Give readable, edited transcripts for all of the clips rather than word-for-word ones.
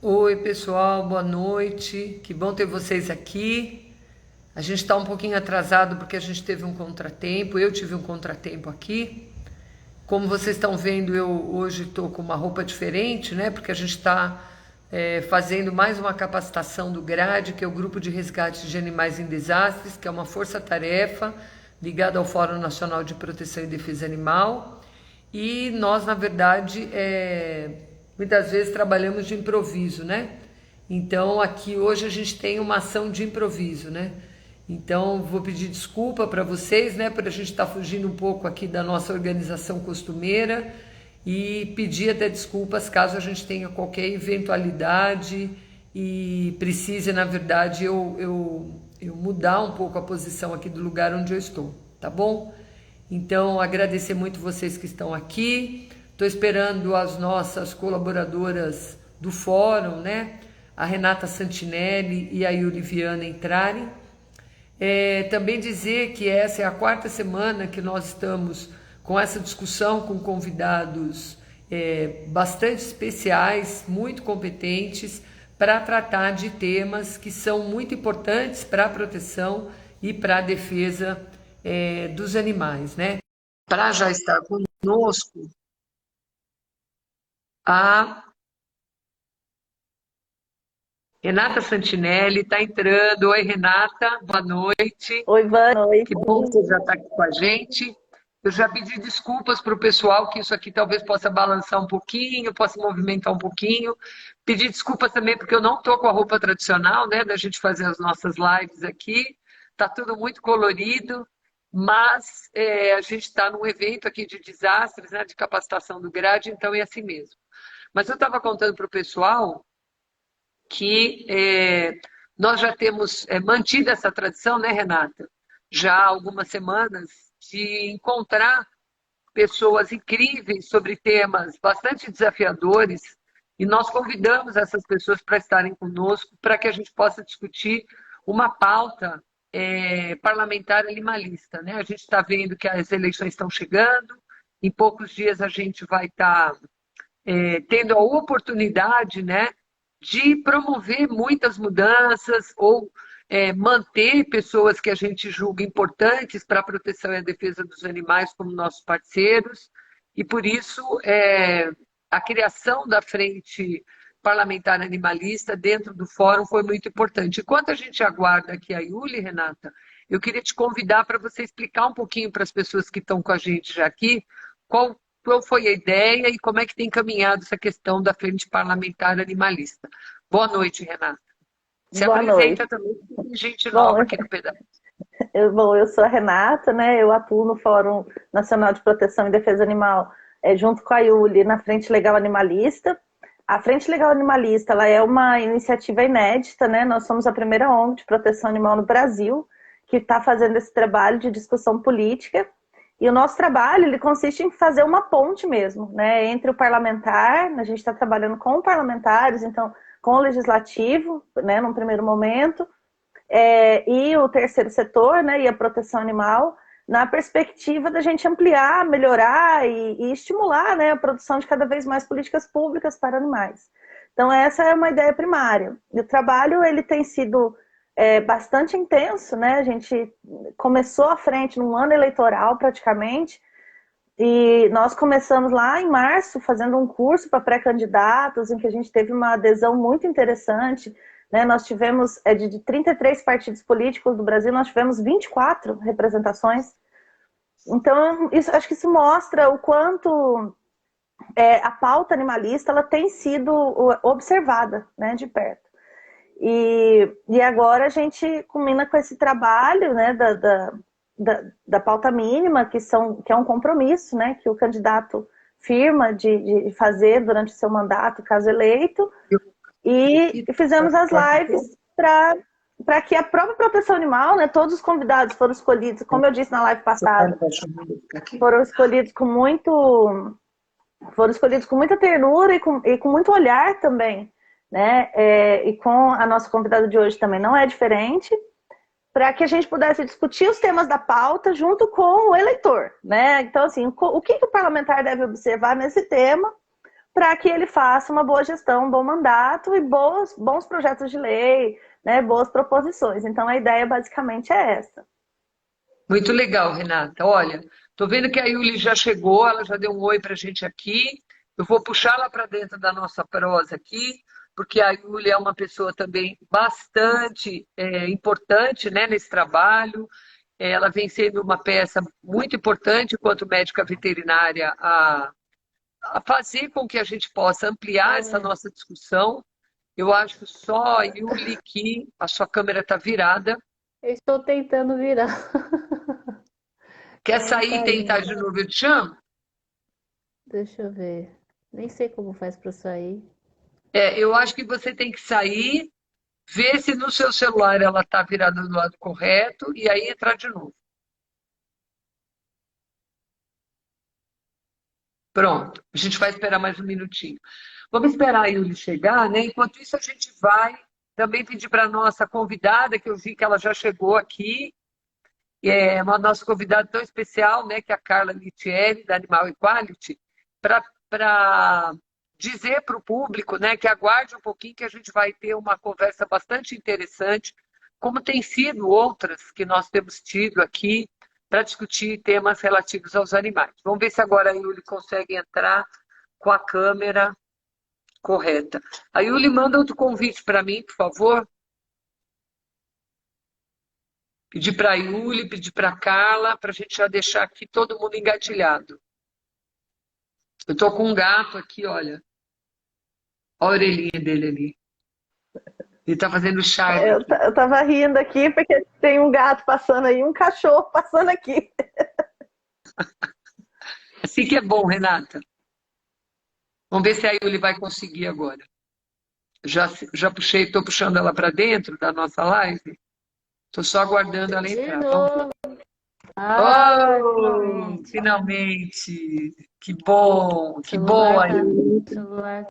Oi, pessoal, boa noite. Que bom ter vocês aqui. A gente está um pouquinho atrasado porque a gente teve um contratempo. Eu tive um contratempo aqui. Como vocês estão vendo, eu hoje estou com uma roupa diferente, né? Porque a gente está fazendo mais uma capacitação do GRADE, que é o Grupo de Resgate de Animais em Desastres, que é uma força-tarefa ligada ao Fórum Nacional de Proteção e Defesa Animal. E nós, na verdade, muitas vezes trabalhamos de improviso, né? Então, aqui hoje a gente tem uma ação de improviso, né? Então, vou pedir desculpa para vocês, né? Por a gente estar fugindo um pouco aqui da nossa organização costumeira e pedir até desculpas caso a gente tenha qualquer eventualidade e precise, na verdade, eu mudar um pouco a posição aqui do lugar onde eu estou, tá bom? Então, agradecer muito vocês que estão aqui. Estou esperando as nossas colaboradoras do fórum, né? A Renata Santinelli e a Yuli Viana entrarem. Também dizer que essa é a quarta semana que nós estamos com essa discussão com convidados bastante especiais, muito competentes, para tratar de temas que são muito importantes para a proteção e para a defesa dos animais, né? Para já estar conosco, a Renata Santinelli está entrando. Oi, Renata, boa noite. Oi, boa Que noite. bom que você já está aqui com a gente. Eu já pedi desculpas para o pessoal, que isso aqui talvez possa balançar um pouquinho, possa movimentar um pouquinho. Pedi desculpas também porque eu não estou com a roupa tradicional, né, da gente fazer as nossas lives aqui. Está tudo muito colorido, mas a gente está num evento aqui de desastres, né, de capacitação do GRADE, então é assim mesmo. Mas eu estava contando para o pessoal que nós já temos mantido essa tradição, né, Renata? Já há algumas semanas, de encontrar pessoas incríveis sobre temas bastante desafiadores, e nós convidamos essas pessoas para estarem conosco, para que a gente possa discutir uma pauta parlamentar animalista. Né? A gente está vendo que as eleições estão chegando, em poucos dias a gente vai estar tendo a oportunidade, né, de promover muitas mudanças ou manter pessoas que a gente julga importantes para a proteção e a defesa dos animais como nossos parceiros. E por isso a criação da Frente Parlamentar Animalista dentro do fórum foi muito importante. Enquanto a gente aguarda aqui a Yuli, Renata, eu queria te convidar para você explicar um pouquinho para as pessoas que estão com a gente já aqui qual foi a ideia e como é que tem caminhado essa questão da Frente Parlamentar Animalista. Boa noite, Renata. Se Boa noite. apresenta também, porque tem gente Bom, nova aqui no pedaço. eu sou a Renata, né? Eu atuo no Fórum Nacional de Proteção e Defesa Animal, junto com a Yuli, na Frente Legal Animalista. A Frente Legal Animalista, ela é uma iniciativa inédita, né? Nós somos a primeira ONG de proteção animal no Brasil que está fazendo esse trabalho de discussão política. E o nosso trabalho, ele consiste em fazer uma ponte mesmo, né? Entre o parlamentar, a gente está trabalhando com parlamentares, então com o legislativo, né, num primeiro momento, e o terceiro setor, né, e a proteção animal, na perspectiva da gente ampliar, melhorar e estimular, né, a produção de cada vez mais políticas públicas para animais. Então essa é uma ideia primária. E o trabalho ele tem sido bastante intenso, né? A gente começou à frente num ano eleitoral praticamente, e nós começamos lá em março fazendo um curso para pré-candidatos, em que a gente teve uma adesão muito interessante, né? Nós tivemos, de 33 partidos políticos do Brasil, nós tivemos 24 representações. Então, acho que isso mostra o quanto a pauta animalista ela tem sido observada, né, de perto. E agora a gente culmina com esse trabalho, né, da pauta mínima, que é um compromisso, né, que o candidato firma de fazer durante o seu mandato, caso eleito, e fizemos as lives para que a própria proteção animal, né, todos os convidados foram escolhidos, como eu disse na live passada, foram escolhidos com muita ternura e com muito olhar também, né? E com a nossa convidada de hoje também não é diferente, para que a gente pudesse discutir os temas da pauta junto com o eleitor, né? Então, assim, o que o parlamentar deve observar nesse tema para que ele faça uma boa gestão, um bom mandato e bons projetos de lei, né, boas proposições. Então, a ideia basicamente é essa. Muito legal, Renata. Olha, tô vendo que a Yuli já chegou, ela já deu um oi para a gente aqui. Eu vou puxá-la para dentro da nossa prosa aqui, porque a Yuli é uma pessoa também bastante importante, né, nesse trabalho. Ela vem sendo uma peça muito importante enquanto médica veterinária a fazer com que a gente possa ampliar essa nossa discussão. Eu acho só, Yuli, que a sua câmera está virada. Eu estou tentando virar. Quer Não sair e tá tentar indo. de novo? Eu te chamo? Deixa eu ver. Nem sei como faz para sair. Eu acho que você tem que sair, ver se no seu celular ela está virada do lado correto e aí entrar de novo. Pronto, a gente vai esperar mais um minutinho. Vamos esperar a Yuli chegar, né? Enquanto isso, a gente vai também pedir para a nossa convidada, que eu vi que ela já chegou aqui, uma nossa convidada tão especial, né? Que é a Carla Litieri, da Animal Equality, para dizer para o público, né, que aguarde um pouquinho que a gente vai ter uma conversa bastante interessante, como tem sido outras que nós temos tido aqui para discutir temas relativos aos animais. Vamos ver se agora a Yuli consegue entrar com a câmera correta. A Yuli, manda outro convite para mim, por favor. Pedir para a Yuli, pedir para a Carla, para a gente já deixar aqui todo mundo engatilhado. Eu estou com um gato aqui, olha. Olha a orelhinha dele ali. Ele está fazendo charme Eu, aqui. eu tava rindo aqui porque tem um gato passando aí, um cachorro passando aqui. Assim que é bom, Renata. Vamos ver se a Yuli vai conseguir agora. Já puxei, estou puxando ela para dentro da nossa live. Estou só aguardando ela De entrar. Vamos ver. novo. Ah, Oh, finalmente. finalmente! Que bom, O que boa, celular tá. Yuli. O celular.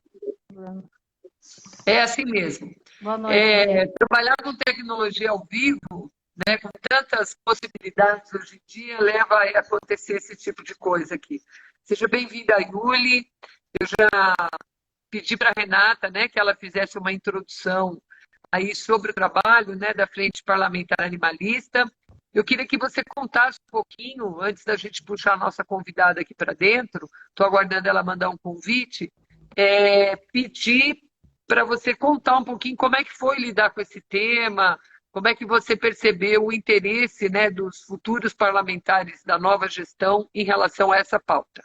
É assim mesmo. Boa noite, Trabalhar com tecnologia ao vivo, né, com tantas possibilidades hoje em dia, leva a acontecer esse tipo de coisa aqui. Seja bem-vinda, Yuli. Eu já pedi para a Renata, né, que ela fizesse uma introdução aí sobre o trabalho, né, da Frente Parlamentar Animalista. Eu queria que você contasse um pouquinho, antes da gente puxar a nossa convidada aqui para dentro, estou aguardando ela mandar um convite, pedir para você contar um pouquinho como é que foi lidar com esse tema, como é que você percebeu o interesse, né, dos futuros parlamentares da nova gestão em relação a essa pauta.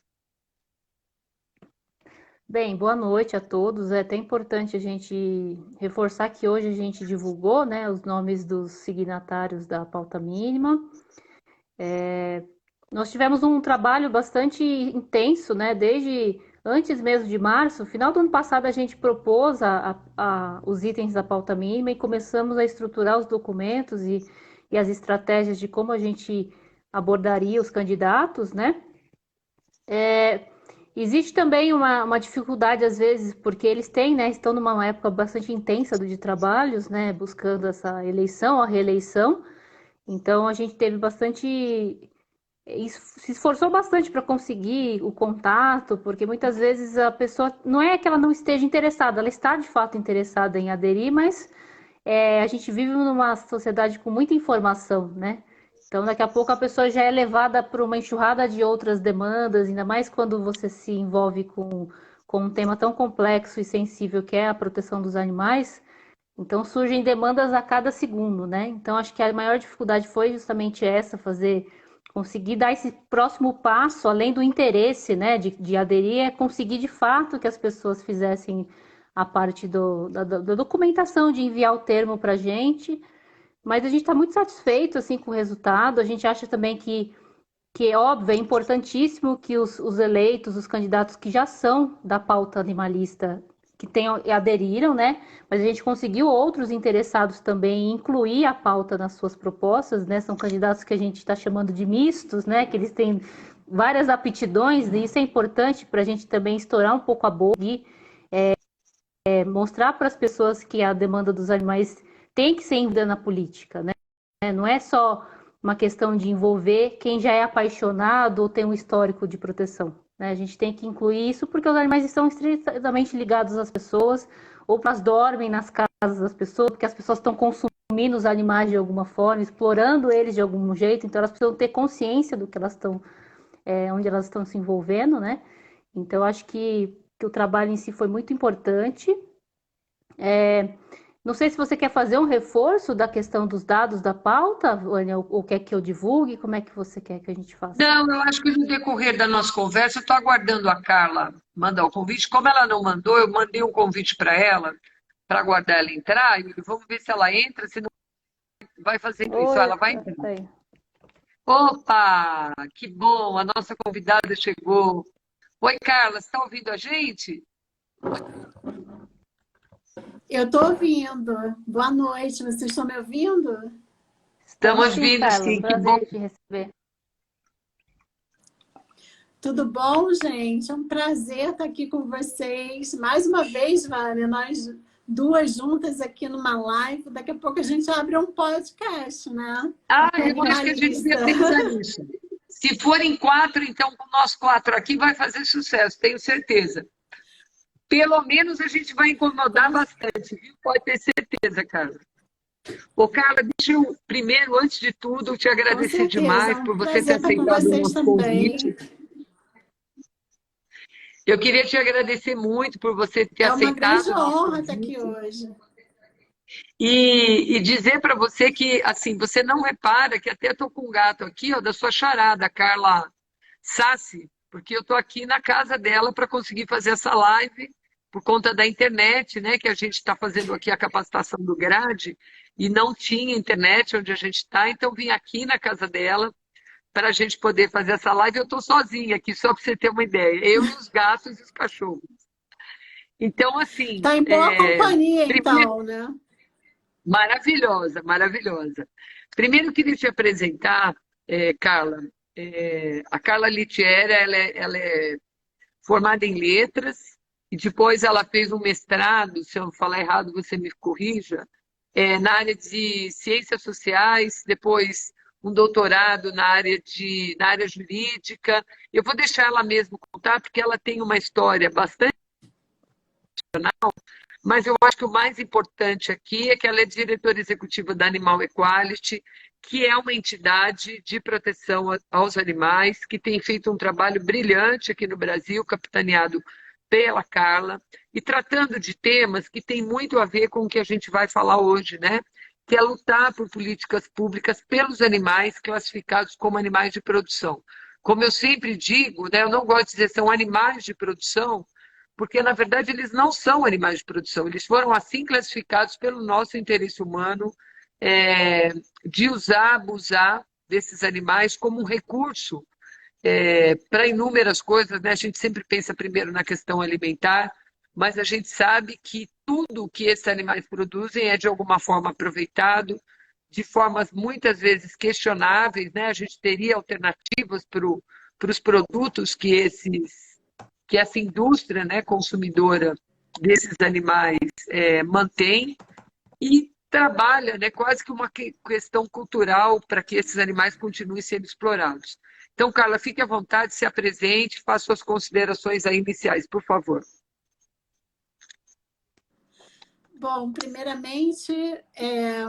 Bem, boa noite a todos. É até importante a gente reforçar que hoje a gente divulgou, né, os nomes dos signatários da pauta mínima. Nós tivemos um trabalho bastante intenso, né, desde antes mesmo de março. Final do ano passado a gente propôs os itens da pauta mínima e começamos a estruturar os documentos e as estratégias de como a gente abordaria os candidatos, né? Existe também uma dificuldade, às vezes, porque eles têm, né, estão numa época bastante intensa de trabalhos, né, buscando essa eleição, a reeleição. Então, a gente teve bastante. Se esforçou bastante para conseguir o contato, porque muitas vezes a pessoa. Não é que ela não esteja interessada, ela está de fato interessada em aderir, mas a gente vive numa sociedade com muita informação, né? Então, daqui a pouco a pessoa já é levada para uma enxurrada de outras demandas, ainda mais quando você se envolve com um tema tão complexo e sensível que é a proteção dos animais. Então, surgem demandas a cada segundo, né? Então, acho que a maior dificuldade foi justamente essa, conseguir dar esse próximo passo, além do interesse, né, de aderir, é conseguir de fato que as pessoas fizessem a parte da documentação, de enviar o termo para a gente. Mas a gente está muito satisfeito assim com o resultado. A gente acha também que é óbvio, é importantíssimo que os eleitos, os candidatos que já são da pauta animalista, que tenham aderiram, né? Mas a gente conseguiu outros interessados também em incluir a pauta nas suas propostas, né? São candidatos que a gente está chamando de mistos, né? Que eles têm várias aptidões, e isso é importante para a gente também estourar um pouco a boca e mostrar para as pessoas que a demanda dos animais tem que ser incluída na política, né? Não é só uma questão de envolver quem já é apaixonado ou tem um histórico de proteção. né? A gente tem que incluir isso porque os animais estão estritamente ligados às pessoas, ou elas dormem nas casas das pessoas, porque as pessoas estão consumindo os animais de alguma forma, explorando eles de algum jeito, então elas precisam ter consciência do que elas estão, onde elas estão se envolvendo, né? Então, acho que o trabalho em si foi muito importante. Não sei se você quer fazer um reforço da questão dos dados da pauta, Vânia, ou quer que eu divulgue, como é que você quer que a gente faça? Não, eu acho que no decorrer da nossa conversa, eu estou aguardando a Carla mandar o convite. Como ela não mandou, eu mandei um convite para ela, para aguardar ela entrar, e vamos ver se ela entra, se não vai fazendo isso. Oi, Ela vai entrar. aí. Opa, que bom, a nossa convidada chegou. Oi, Carla, você está ouvindo a gente? Eu estou ouvindo. Boa noite, vocês estão me ouvindo? Estamos sim, vindo, Carla, sim, que prazer bom. em te receber. Tudo bom, gente? É um prazer estar aqui com vocês. Mais uma vez, Vânia, nós duas juntas aqui numa live. Daqui a pouco a gente abre um podcast, né? Ah, eu acho que a gente devia pensar nisso. Se forem 4, então com nós 4 aqui vai fazer sucesso, tenho certeza. Pelo menos a gente vai incomodar bastante, viu? Pode ter certeza, Carla. Ô, Carla, deixa eu primeiro, antes de tudo, te agradecer demais por você ter aceitado o nosso convite. Eu queria te agradecer muito por você ter aceitado o nosso convite. É uma grande honra estar aqui hoje. E dizer para você que, assim, você não repara que até estou com um gato aqui, ó, da sua charada, Carla Sassi, porque eu estou aqui na casa dela para conseguir fazer essa live por conta da internet, né? Que a gente está fazendo aqui a capacitação do Grade e não tinha internet onde a gente está, então vim aqui na casa dela para a gente poder fazer essa live. Eu estou sozinha aqui, só para você ter uma ideia. Eu e os gatos e os cachorros. Então, assim... Está em boa companhia, então, né? Maravilhosa, maravilhosa. Primeiro, eu queria te apresentar, Carla. A Carla Litiera, ela é formada em letras e depois ela fez um mestrado, se eu falar errado, você me corrija, na área de ciências sociais, depois um doutorado na área jurídica. Eu vou deixar ela mesmo contar, porque ela tem uma história bastante profissional, mas eu acho que o mais importante aqui é que ela é diretora executiva da Animal Equality, que é uma entidade de proteção aos animais, que tem feito um trabalho brilhante aqui no Brasil, capitaneado pela Carla, e tratando de temas que têm muito a ver com o que a gente vai falar hoje, né? Que é lutar por políticas públicas pelos animais classificados como animais de produção. Como eu sempre digo, né, eu não gosto de dizer são animais de produção, porque, na verdade, eles não são animais de produção, eles foram assim classificados pelo nosso interesse humano de usar, abusar desses animais como um recurso para inúmeras coisas, né? A gente sempre pensa primeiro na questão alimentar, mas a gente sabe que tudo que esses animais produzem é de alguma forma aproveitado, de formas muitas vezes questionáveis, né? A gente teria alternativas para os produtos que essa indústria, né, consumidora desses animais mantém e trabalha, né, quase que uma questão cultural para que esses animais continuem sendo explorados. Então, Carla, fique à vontade, se apresente, faça suas considerações aí iniciais, por favor. Bom, primeiramente,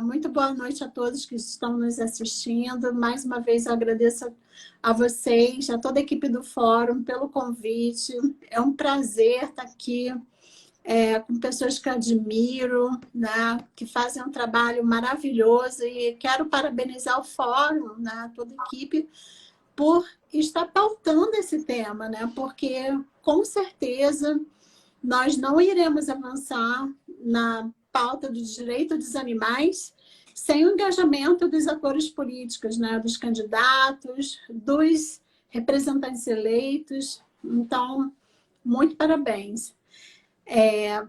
muito boa noite a todos que estão nos assistindo. Mais uma vez, eu agradeço a vocês, a toda a equipe do Fórum, pelo convite. É um prazer estar aqui com pessoas que eu admiro, né, que fazem um trabalho maravilhoso. E quero parabenizar o Fórum, né, toda a equipe, por estar pautando esse tema, né, porque, com certeza, nós não iremos avançar na pauta do direito dos animais sem o engajamento dos atores políticos, né? Dos candidatos, dos representantes eleitos. Então, muito parabéns.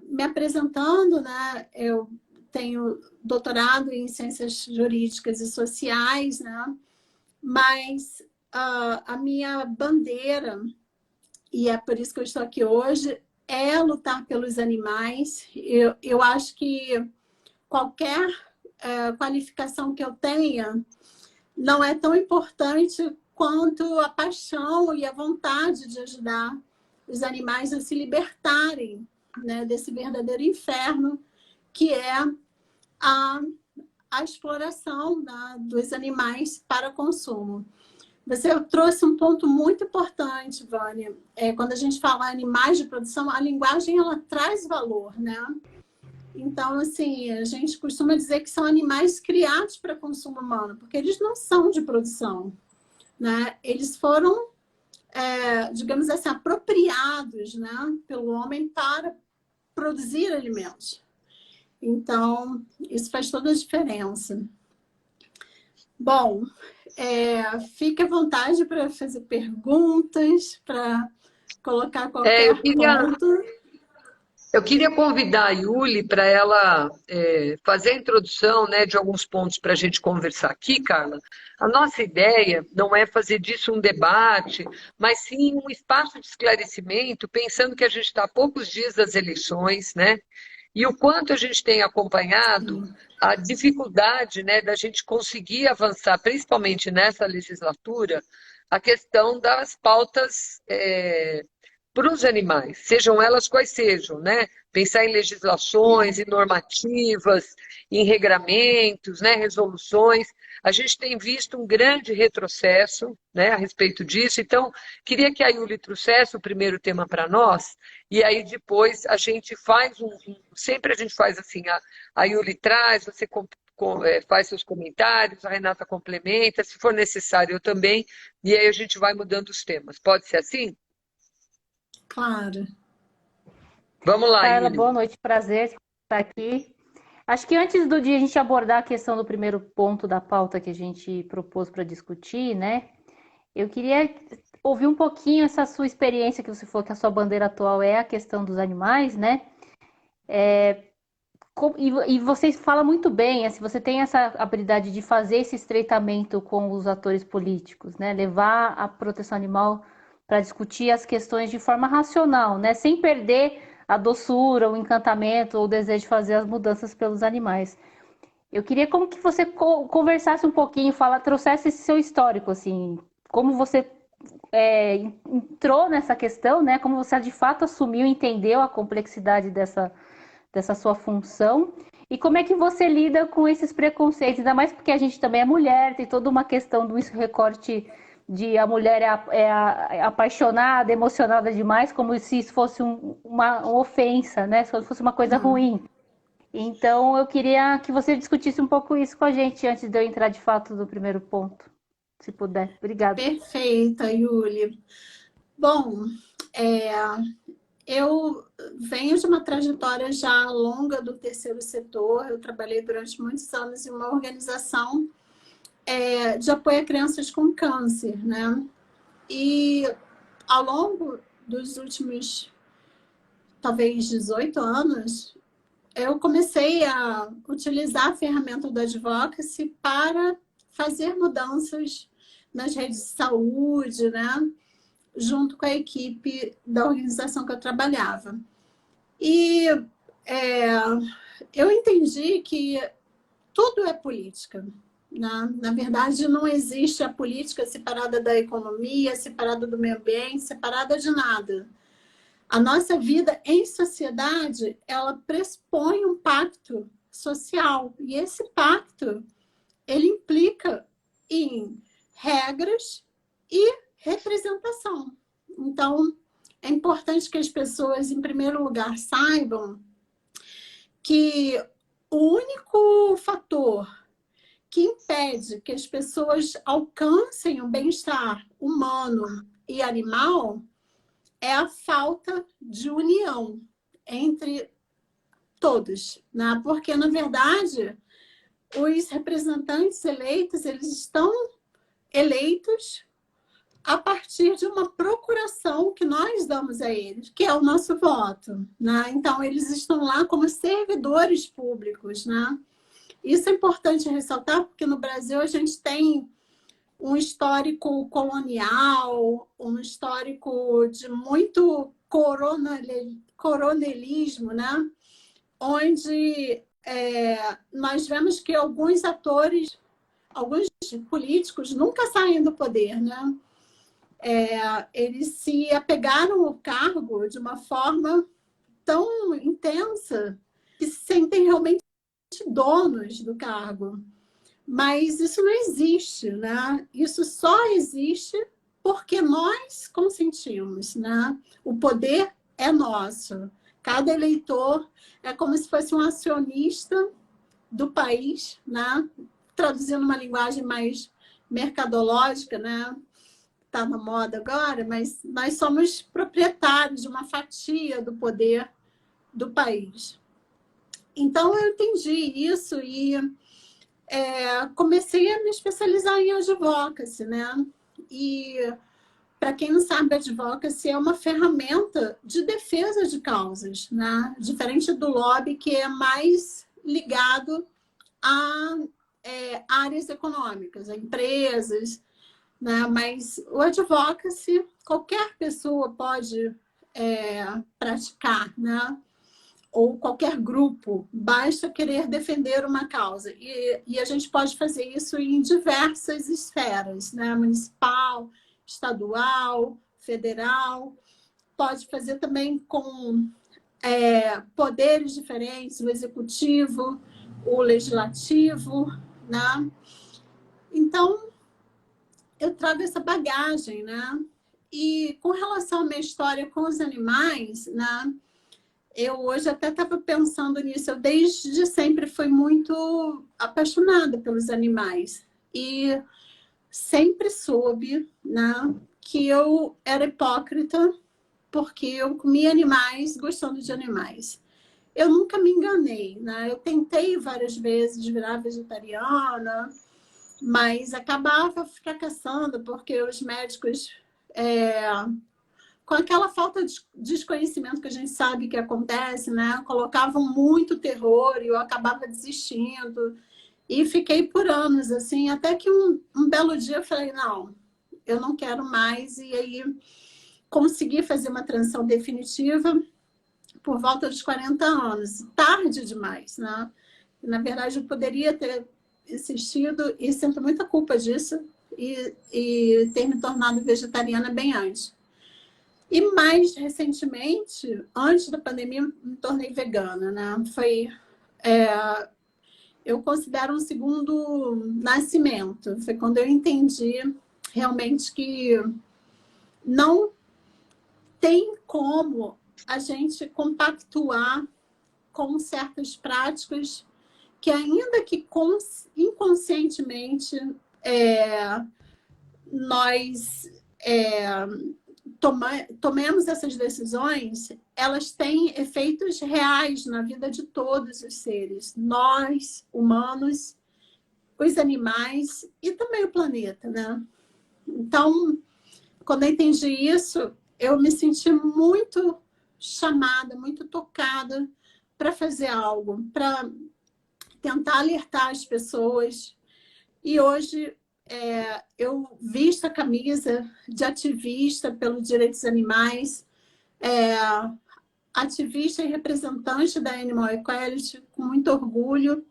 Me apresentando, né? Eu tenho doutorado em Ciências Jurídicas e Sociais, né? Mas a minha bandeira, e é por isso que eu estou aqui hoje, é lutar pelos animais. Eu acho que qualquer qualificação que eu tenha não é tão importante quanto a paixão e a vontade de ajudar os animais a se libertarem, né, desse verdadeiro inferno que é a exploração, né, dos animais para consumo. Você trouxe um ponto muito importante, Vânia. Quando a gente fala animais de produção, a linguagem ela traz valor, né? Então, assim, a gente costuma dizer que são animais criados para consumo humano, porque eles não são de produção, né? Eles foram, digamos assim, apropriados, né, pelo homem para produzir alimentos. Então, isso faz toda a diferença. Bom, fique à vontade para fazer perguntas, para colocar qualquer ponto. Eu queria convidar a Yuli para ela fazer a introdução, né, de alguns pontos para a gente conversar aqui, Carla. A nossa ideia não é fazer disso um debate, mas sim um espaço de esclarecimento, pensando que a gente está a poucos dias das eleições, né? E o quanto a gente tem acompanhado a dificuldade, né, da gente conseguir avançar, principalmente nessa legislatura, a questão das pautas para os animais, sejam elas quais sejam, né? Pensar em legislações, em normativas, em regramentos, né, resoluções. A gente tem visto um grande retrocesso, né, a respeito disso. Então, queria que a Yuli trouxesse o primeiro tema para nós, e aí depois a gente faz sempre a gente faz assim, a Yuli traz, você faz seus comentários, a Renata complementa, se for necessário eu também, e aí a gente vai mudando os temas. Pode ser assim? Claro. Vamos lá, Carla, Yuli. boa noite, prazer estar aqui. Acho que antes do dia a gente abordar a questão do primeiro ponto da pauta que a gente propôs para discutir, né? Eu queria ouvir um pouquinho essa sua experiência, que você falou que a sua bandeira atual é a questão dos animais, né? E você fala muito bem, assim, você tem essa habilidade de fazer esse estreitamento com os atores políticos, né? Levar a proteção animal para discutir as questões de forma racional, né? Sem perder a doçura, o encantamento ou o desejo de fazer as mudanças pelos animais. Eu queria como que você conversasse um pouquinho, trouxesse esse seu histórico, assim, como você entrou nessa questão, né? Como você de fato assumiu, entendeu a complexidade dessa sua função e como é que você lida com esses preconceitos, ainda mais porque a gente também é mulher, tem toda uma questão do recorte de a mulher é apaixonada, emocionada demais, como se isso fosse uma ofensa, né? Se fosse uma coisa ruim. Então, eu queria que você discutisse um pouco isso com a gente antes de eu entrar de fato no primeiro ponto, se puder. Obrigada. Perfeita, Yuli. Bom, eu venho de uma trajetória já longa do terceiro setor. Eu trabalhei durante muitos anos em uma organização de apoio a crianças com câncer, né? E ao longo dos últimos, talvez, 18 anos, eu comecei a utilizar a ferramenta do Advocacy para fazer mudanças nas redes de saúde, né? Junto com a equipe da organização que eu trabalhava. E eu entendi que tudo é política. Na verdade, não existe a política separada da economia, separada do meio ambiente, separada de nada. A nossa vida em sociedade, ela pressupõe um pacto social. E esse pacto, ele implica em regras e representação. Então, é importante que as pessoas, em primeiro lugar, saibam que o único fator que impede que as pessoas alcancem o bem-estar humano e animal é a falta de união entre todos, né? Porque, na verdade, os representantes eleitos, eles estão eleitos a partir de uma procuração que nós damos a eles, que é o nosso voto, né? Então, eles estão lá como servidores públicos, né? Isso é importante ressaltar, porque no Brasil a gente tem um histórico colonial, um histórico de muito coronelismo, né? Onde nós vemos que alguns atores alguns políticos nunca saem do poder, né? Eles se apegaram ao cargo de uma forma tão intensa que se sentem realmente donos do cargo. Mas isso não existe, né? Isso só existe porque nós consentimos, né? O poder é nosso. Cada eleitor é como se fosse um acionista do país, né? Traduzindo uma linguagem mais mercadológica, né? Está na moda agora, mas nós somos proprietários de uma fatia do poder do país. Então, eu entendi isso e comecei a me especializar em advocacy, né? E, para quem não sabe, advocacy é uma ferramenta de defesa de causas, né? Diferente do lobby, que é mais ligado a áreas econômicas, a empresas, né? Mas o advocacy, qualquer pessoa pode praticar, né? Ou qualquer grupo, basta querer defender uma causa. E a gente pode fazer isso em diversas esferas, né? Municipal, estadual, federal. Pode fazer também com poderes diferentes, o executivo, o legislativo, né? Então, eu trago essa bagagem, né? E com relação à minha história com os animais, né? Eu hoje até estava pensando nisso. Eu desde sempre fui muito apaixonada pelos animais. E sempre soube, né, que eu era hipócrita porque eu comia animais gostando de animais. Eu nunca me enganei, né? Eu tentei várias vezes virar vegetariana, mas acabava fracassando porque os médicos com aquela falta de desconhecimento que a gente sabe que acontece, né? Colocavam muito terror e eu acabava desistindo. E fiquei por anos, assim, até que um belo dia eu falei, não, eu não quero mais. E aí consegui fazer uma transição definitiva por volta dos 40 anos. Tarde demais, né? Na verdade, eu poderia ter insistido e sinto muita culpa disso e ter me tornado vegetariana bem antes. E mais recentemente, antes da pandemia, me tornei vegana, né? Eu considero um segundo nascimento. Foi quando eu entendi realmente que não tem como a gente compactuar com certas práticas que, ainda que inconscientemente, nós tomemos essas decisões, elas têm efeitos reais na vida de todos os seres, nós, humanos, os animais e também o planeta, né? Então, quando eu entendi isso, eu me senti muito chamada, muito tocada para fazer algo, para tentar alertar as pessoas. E hoje eu visto a camisa de ativista pelos direitos animais, ativista e representante da Animal Equality, com muito orgulho,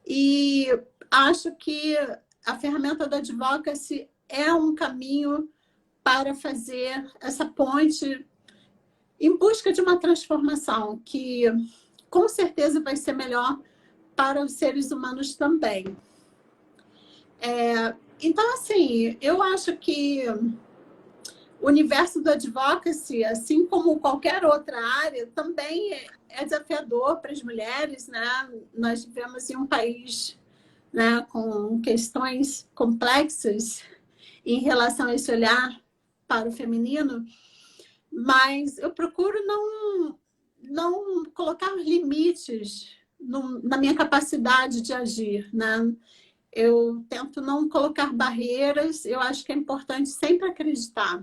e acho que a ferramenta da advocacy é um caminho para fazer essa ponte em busca de uma transformação que com certeza vai ser melhor para os seres humanos também. Então, assim, eu acho que o universo do advocacy, assim como qualquer outra área, também é desafiador para as mulheres, né? Nós vivemos em um país, né, com questões complexas em relação a esse olhar para o feminino, mas eu procuro não colocar limites na minha capacidade de agir, né? Eu tento não colocar barreiras. Eu acho que é importante sempre acreditar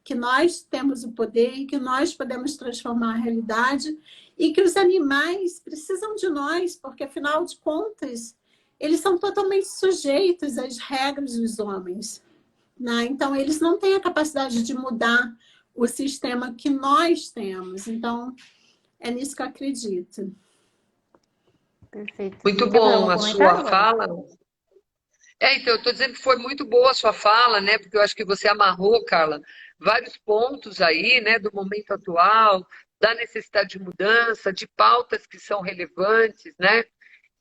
que nós temos o poder e que nós podemos transformar a realidade e que os animais precisam de nós, porque, afinal de contas, eles são totalmente sujeitos às regras dos homens, né? Então, eles não têm a capacidade de mudar o sistema que nós temos. Então, é nisso que eu acredito. Perfeito. Muito Quer fazer bom algum a comentário, sua Laura? fala. Então, eu estou dizendo que foi muito boa a sua fala, né? Porque eu acho que você amarrou, Carla, vários pontos aí, né, do momento atual, da necessidade de mudança, de pautas que são relevantes, né?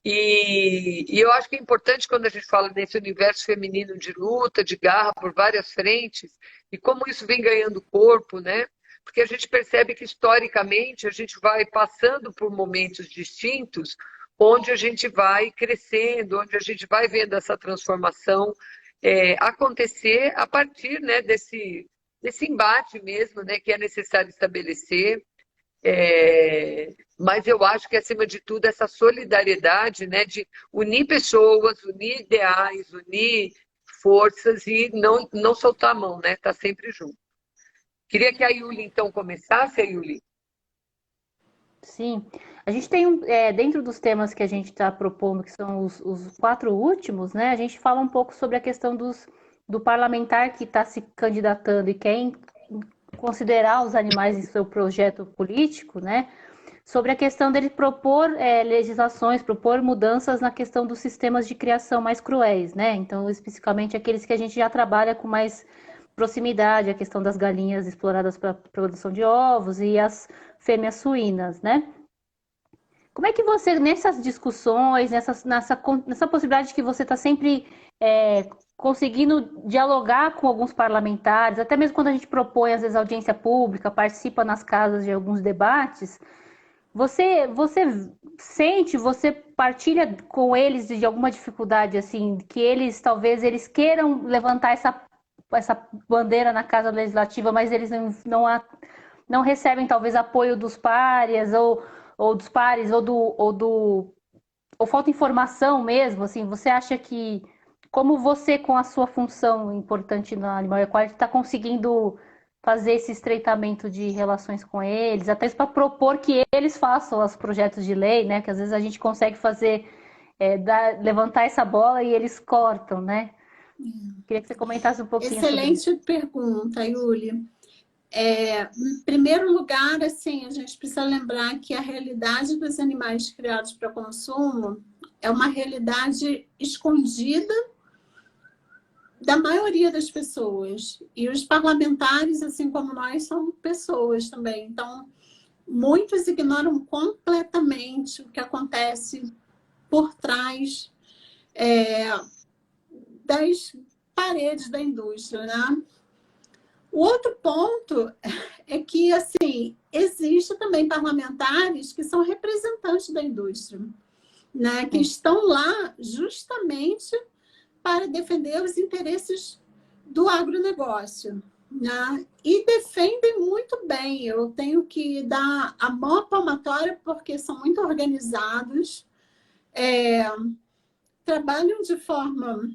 E eu acho que é importante quando a gente fala nesse universo feminino de luta, de garra por várias frentes, e como isso vem ganhando corpo, né? Porque a gente percebe que historicamente a gente vai passando por momentos distintos, onde a gente vai crescendo, onde a gente vai vendo essa transformação acontecer a partir, né, desse embate mesmo, né, que é necessário estabelecer. Mas eu acho que, acima de tudo, essa solidariedade, né, de unir pessoas, unir ideais, unir forças e não soltar a mão, né? Tá sempre junto. Queria que a Yuli, então, começasse, a Yuli. Sim, a gente tem dentro dos temas que a gente está propondo, que são os quatro últimos, né? A gente fala um pouco sobre a questão do parlamentar que está se candidatando e quer considerar os animais em seu projeto político, né? Sobre a questão dele propor legislações, propor mudanças na questão dos sistemas de criação mais cruéis, né? Então, especificamente aqueles que a gente já trabalha com mais proximidade, a questão das galinhas exploradas para produção de ovos e as fêmeas suínas, né? Como é que você, nessas discussões, nessa possibilidade que você está sempre conseguindo dialogar com alguns parlamentares, até mesmo quando a gente propõe, às vezes, audiência pública, participa nas casas de alguns debates, você sente, você partilha com eles de alguma dificuldade, assim, que eles, talvez, eles queiram levantar essa bandeira na Casa Legislativa, mas eles não recebem, talvez, apoio dos pares, ou dos pares, ou falta informação mesmo, assim, você acha que, como você, com a sua função importante na Animal Equality, está conseguindo fazer esse estreitamento de relações com eles, até para propor que eles façam os projetos de lei, né? Que às vezes a gente consegue fazer, levantar essa bola e eles cortam, né? Queria que você comentasse um pouquinho sobre isso. Excelente pergunta, Yuli. Em primeiro lugar, assim, a gente precisa lembrar que a realidade dos animais criados para consumo é uma realidade escondida da maioria das pessoas. E os parlamentares, assim como nós, são pessoas também. Então, muitos ignoram completamente o que acontece por trás das paredes da indústria, né? O outro ponto é que, assim, existe também parlamentares que são representantes da indústria, né? Que estão lá justamente para defender os interesses do agronegócio, né? E defendem muito bem. Eu tenho que dar a maior palmatória porque são muito organizados, trabalham de forma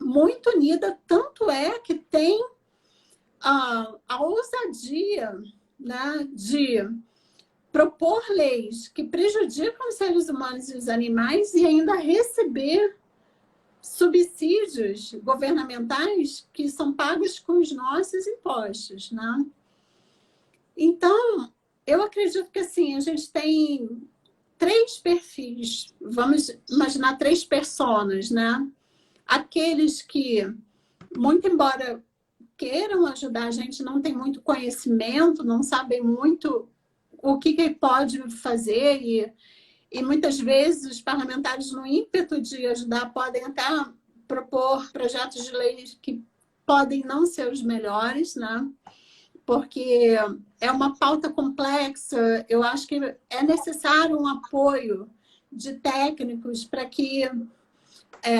muito unida, tanto é que tem a ousadia, né, de propor leis que prejudicam os seres humanos e os animais e ainda receber subsídios governamentais que são pagos com os nossos impostos, né? Então, eu acredito que assim, a gente tem três perfis, vamos imaginar três personas, né? Aqueles que, muito embora queiram ajudar a gente, não tem muito conhecimento, não sabem muito o que pode fazer e muitas vezes os parlamentares, no ímpeto de ajudar, podem até propor projetos de lei que podem não ser os melhores, né? Porque é uma pauta complexa, eu acho que é necessário um apoio de técnicos para que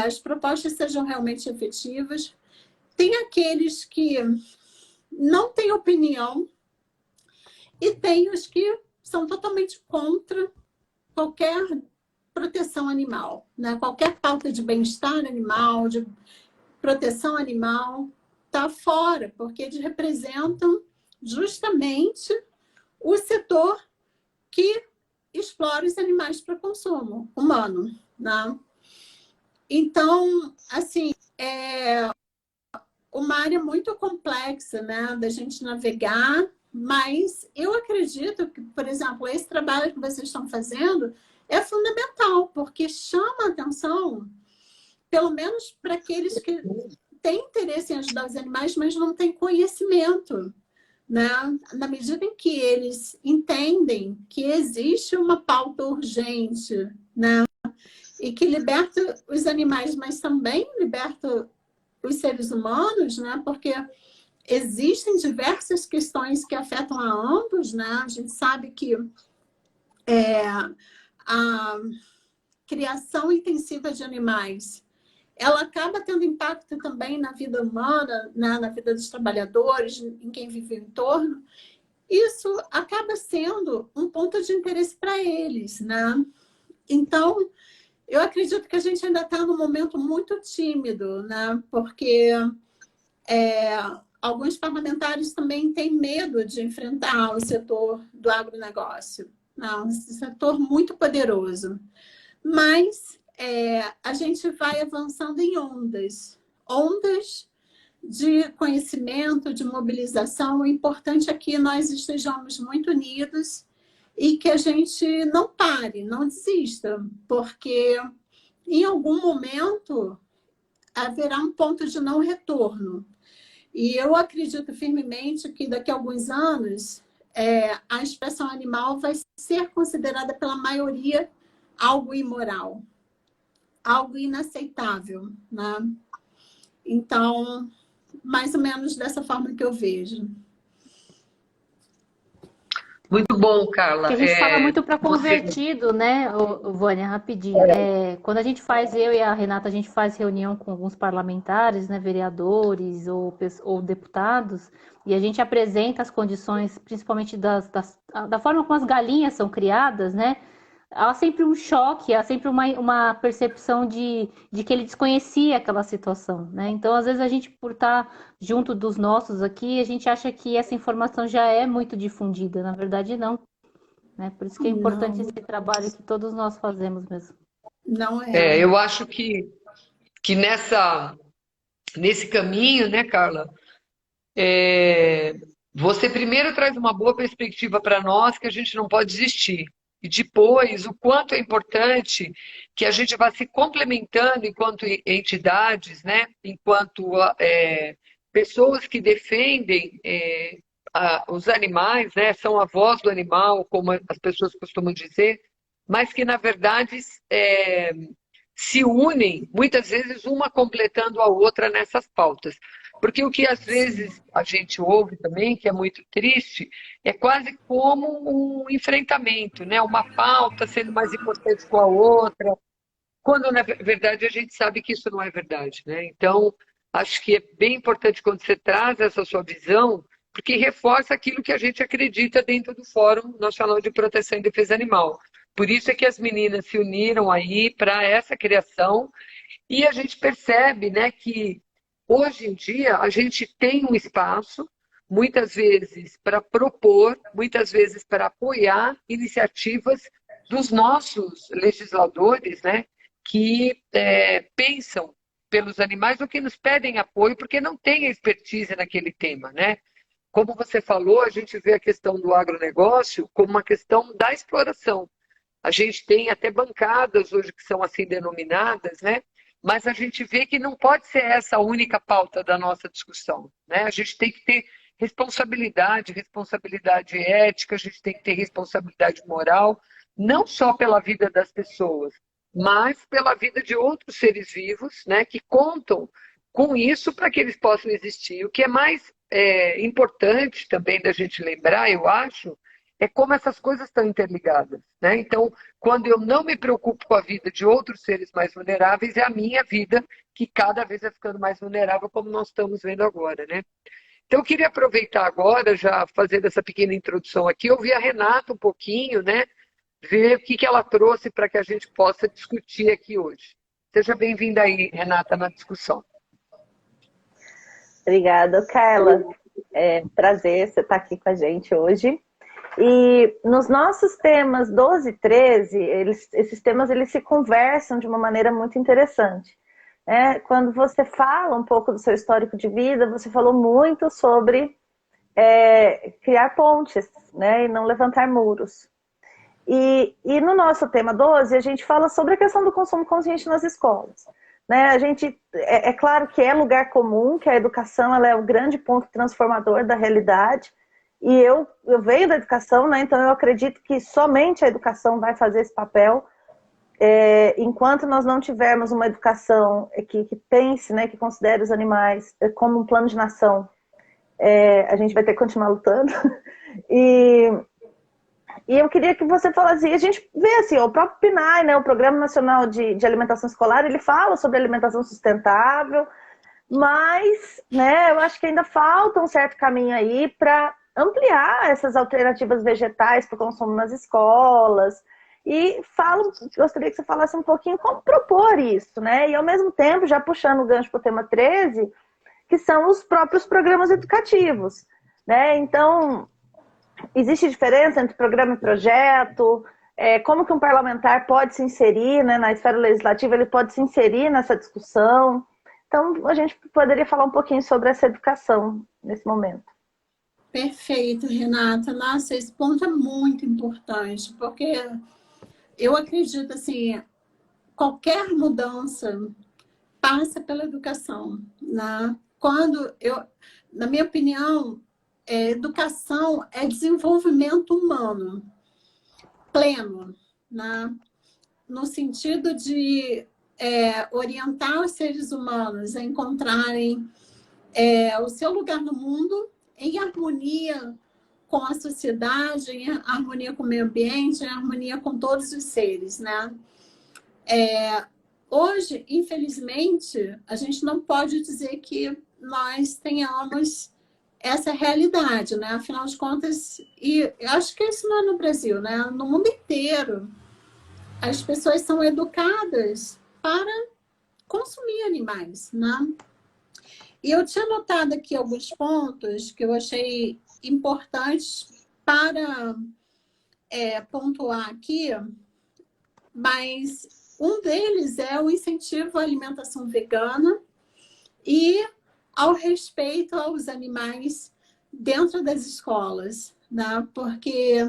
as propostas sejam realmente efetivas. Tem aqueles que não têm opinião e tem os que são totalmente contra qualquer proteção animal, né? Qualquer pauta de bem-estar animal, de proteção animal, está fora, porque eles representam justamente o setor que explora os animais para consumo humano, né? Então, assim, uma área muito complexa, né, da gente navegar, mas eu acredito que, por exemplo, esse trabalho que vocês estão fazendo é fundamental, porque chama a atenção pelo menos para aqueles que têm interesse em ajudar os animais, mas não têm conhecimento, né? Na medida em que eles entendem que existe uma pauta urgente, né? E que liberta os animais, mas também liberta os seres humanos, né? Porque existem diversas questões que afetam a ambos, né? A gente sabe que a criação intensiva de animais, ela acaba tendo impacto também na vida humana, na vida dos trabalhadores, em quem vive em torno. Isso acaba sendo um ponto de interesse para eles, né? Então, eu acredito que a gente ainda está num momento muito tímido, né? Porque alguns parlamentares também têm medo de enfrentar o setor do agronegócio. Não, esse setor muito poderoso. Mas a gente vai avançando em ondas. Ondas de conhecimento, de mobilização. O importante é que nós estejamos muito unidos e que a gente não pare, não desista, porque em algum momento haverá um ponto de não retorno. E eu acredito firmemente que daqui a alguns anos a expressão animal vai ser considerada pela maioria algo imoral, algo inaceitável, né? Então, mais ou menos dessa forma que eu vejo. Muito bom, Carla. Que a gente fala muito para Você... convertido, né, Vânia, rapidinho. Quando a gente faz, eu e a Renata, a gente faz reunião com alguns parlamentares, né, vereadores ou deputados, e a gente apresenta as condições, principalmente da forma como as galinhas são criadas, né? Há sempre um choque, há sempre uma percepção de que ele desconhecia aquela situação, né? Então, às vezes, a gente, por estar junto dos nossos aqui, a gente acha que essa informação já é muito difundida. Na verdade, não, né? Por isso que é importante Não, esse trabalho que todos nós fazemos mesmo. não é. eu acho que nesse caminho, né, Carla, você primeiro traz uma boa perspectiva para nós que a gente não pode desistir. E depois, o quanto é importante que a gente vá se complementando enquanto entidades, né? Enquanto pessoas que defendem os animais, né? São a voz do animal, como as pessoas costumam dizer, mas que, na verdade, se unem, muitas vezes uma completando a outra nessas pautas. Porque o que às vezes a gente ouve também, que é muito triste, é quase como um enfrentamento, né? Uma pauta sendo mais importante com a outra, quando na verdade a gente sabe que isso não é verdade, né? Então, acho que é bem importante quando você traz essa sua visão, porque reforça aquilo que a gente acredita dentro do Fórum Nacional de Proteção e Defesa Animal. Por isso é que as meninas se uniram aí para essa criação e a gente percebe, né, que hoje em dia a gente tem um espaço, muitas vezes para propor, muitas vezes para apoiar iniciativas dos nossos legisladores, né, que pensam pelos animais ou que nos pedem apoio porque não têm expertise naquele tema, né? Como você falou, a gente vê a questão do agronegócio como uma questão da exploração. A gente tem até bancadas hoje que são assim denominadas, né? Mas a gente vê que não pode ser essa a única pauta da nossa discussão, né? A gente tem que ter responsabilidade ética, a gente tem que ter responsabilidade moral, não só pela vida das pessoas, mas pela vida de outros seres vivos, né? Que contam com isso para que eles possam existir. O que é mais importante também da gente lembrar, eu acho, é como essas coisas estão interligadas, né? Então, quando eu não me preocupo com a vida de outros seres mais vulneráveis, é a minha vida que cada vez vai ficando mais vulnerável, como nós estamos vendo agora, né? Então, eu queria aproveitar agora, já fazendo essa pequena introdução aqui, ouvir a Renata um pouquinho, né? Ver o que ela trouxe para que a gente possa discutir aqui hoje. Seja bem-vinda aí, Renata, na discussão. Obrigada, Carla. É um prazer você estar aqui com a gente hoje. E nos nossos temas 12 e 13, esses temas eles se conversam de uma maneira muito interessante. Quando você fala um pouco do seu histórico de vida, você falou muito sobre criar pontes, né, e não levantar muros. E no nosso tema 12, a gente fala sobre a questão do consumo consciente nas escolas. né? A gente, é claro que é lugar comum, que a educação ela é o grande ponto transformador da realidade, e eu venho da educação, né? Então eu acredito que somente a educação vai fazer esse papel. Enquanto nós não tivermos uma educação que pense, né, que considere os animais como um plano de nação, a gente vai ter que continuar lutando. E eu queria que você falasse, a gente vê assim, o próprio PNAE, né, o Programa Nacional de Alimentação Escolar, ele fala sobre alimentação sustentável, mas, né, eu acho que ainda falta um certo caminho aí para ampliar essas alternativas vegetais para o consumo nas escolas. E gostaria que você falasse um pouquinho como propor isso, né? E ao mesmo tempo, já puxando o gancho para o tema 13, que são os próprios programas educativos, né? Então, existe diferença entre programa e projeto? Como que um parlamentar pode se inserir, né, na esfera legislativa, ele pode se inserir nessa discussão? Então, a gente poderia falar um pouquinho sobre essa educação nesse momento. Perfeito, Renata. Nossa, esse ponto é muito importante, porque eu acredito, assim, qualquer mudança passa pela educação, né? Na minha opinião, educação é desenvolvimento humano pleno, né? No sentido de orientar os seres humanos a encontrarem o seu lugar no mundo em harmonia com a sociedade, em harmonia com o meio ambiente, em harmonia com todos os seres, né? Hoje, infelizmente, a gente não pode dizer que nós tenhamos essa realidade, né? Afinal de contas, e eu acho que isso não é no Brasil, né? No mundo inteiro, as pessoas são educadas para consumir animais, né? E eu tinha notado aqui alguns pontos que eu achei importantes para pontuar aqui, mas um deles é o incentivo à alimentação vegana e ao respeito aos animais dentro das escolas, né? Porque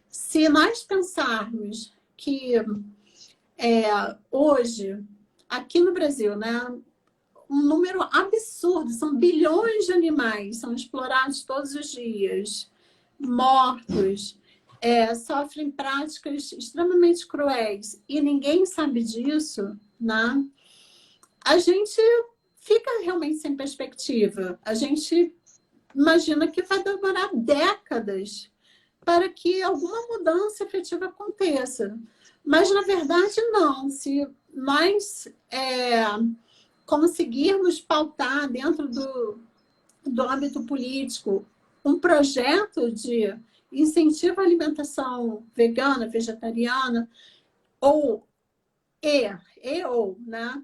se nós pensarmos que hoje, aqui no Brasil, né, um número absurdo, são bilhões de animais, são explorados todos os dias, mortos, sofrem práticas extremamente cruéis, e ninguém sabe disso, né? A gente fica realmente sem perspectiva. A gente imagina que vai demorar décadas para que alguma mudança efetiva aconteça. Mas, na verdade, não. Se nós conseguirmos pautar dentro do âmbito político um projeto de incentivo à alimentação vegana, vegetariana, ou, né?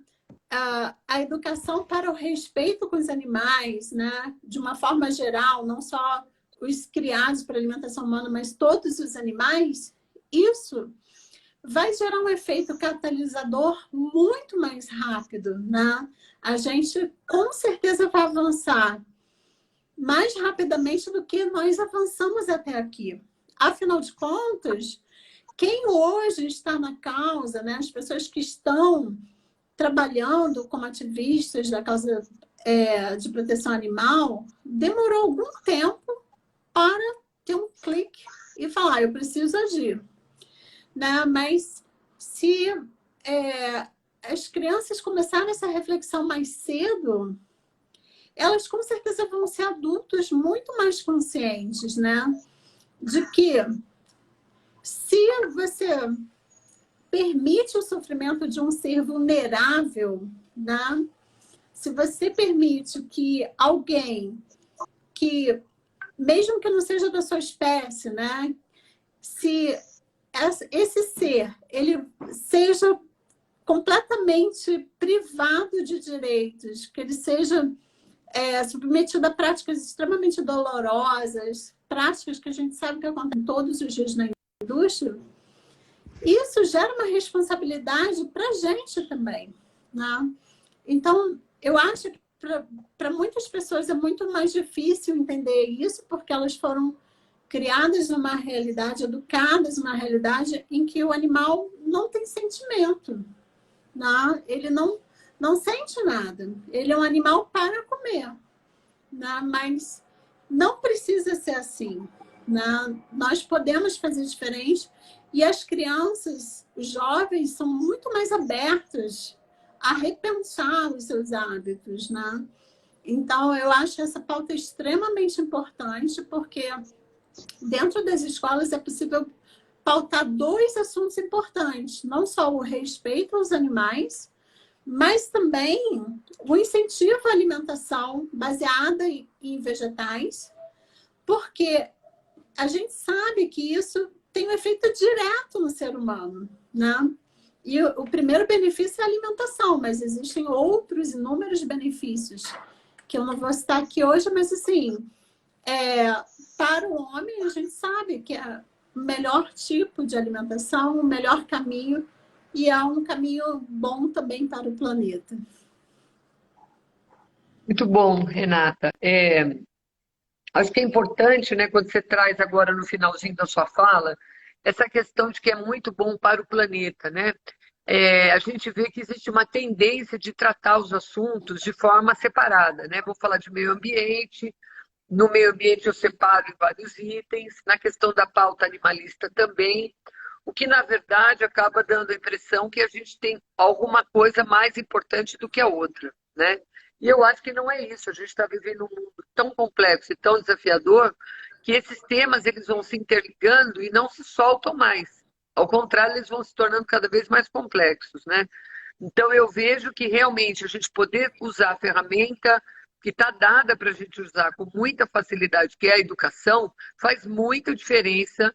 A educação para o respeito com os animais, né? De uma forma geral, não só os criados para alimentação humana, mas todos os animais, isso vai gerar um efeito catalisador muito mais rápido, né? A gente, com certeza, vai avançar mais rapidamente do que nós avançamos até aqui. Afinal de contas, quem hoje está na causa, né? As pessoas que estão trabalhando como ativistas da causa de proteção animal, demorou algum tempo para ter um clique e falar, eu preciso agir. Né? Mas se as crianças começarem essa reflexão mais cedo, elas com certeza vão ser adultos muito mais conscientes, né? De que se você permite o sofrimento de um ser vulnerável, né? Se você permite que alguém que, mesmo que não seja da sua espécie, né? Se esse ser, ele seja completamente privado de direitos, que ele seja submetido a práticas extremamente dolorosas, práticas que a gente sabe que acontecem todos os dias na indústria, isso gera uma responsabilidade para a gente também, né? Então, eu acho que para muitas pessoas é muito mais difícil entender isso, porque elas foram criadas numa realidade, educadas numa realidade em que o animal não tem sentimento, né? Ele não não sente nada. Ele é um animal para comer, né? Mas não precisa ser assim, né? Nós podemos fazer diferente e as crianças, os jovens, são muito mais abertos a repensar os seus hábitos, né? Então, eu acho essa pauta extremamente importante, porque dentro das escolas é possível pautar dois assuntos importantes, não só o respeito aos animais, mas também o incentivo à alimentação baseada em vegetais, porque a gente sabe que isso tem um efeito direto no ser humano, né? E o primeiro benefício é a alimentação, mas existem outros inúmeros benefícios que eu não vou citar aqui hoje, mas assim, para o homem a gente sabe que é o melhor tipo de alimentação, o melhor caminho, e é um caminho bom também para o planeta. Muito bom, Renata. Acho que é importante, né, quando você traz agora no finalzinho da sua fala, essa questão de que é muito bom para o planeta, né? A gente vê que existe uma tendência de tratar os assuntos de forma separada, né? Vou falar de meio ambiente, no meio ambiente eu separo em vários itens, na questão da pauta animalista também, o que na verdade acaba dando a impressão que a gente tem alguma coisa mais importante do que a outra, né? E eu acho que não é isso. A gente está vivendo um mundo tão complexo e tão desafiador que esses temas eles vão se interligando e não se soltam mais. Ao contrário, eles vão se tornando cada vez mais complexos, né? Então eu vejo que realmente a gente poder usar a ferramenta que está dada para a gente usar com muita facilidade, que é a educação, faz muita diferença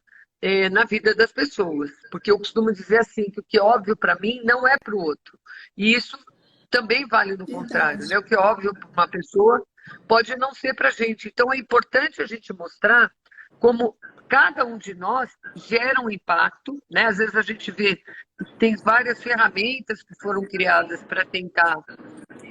na vida das pessoas. Porque eu costumo dizer assim, que o que é óbvio para mim não é para o outro. E isso também vale no contrário, né? O que é óbvio para uma pessoa pode não ser para a gente. Então é importante a gente mostrar como cada um de nós gera um impacto, né? Às vezes a gente vê que tem várias ferramentas que foram criadas para tentar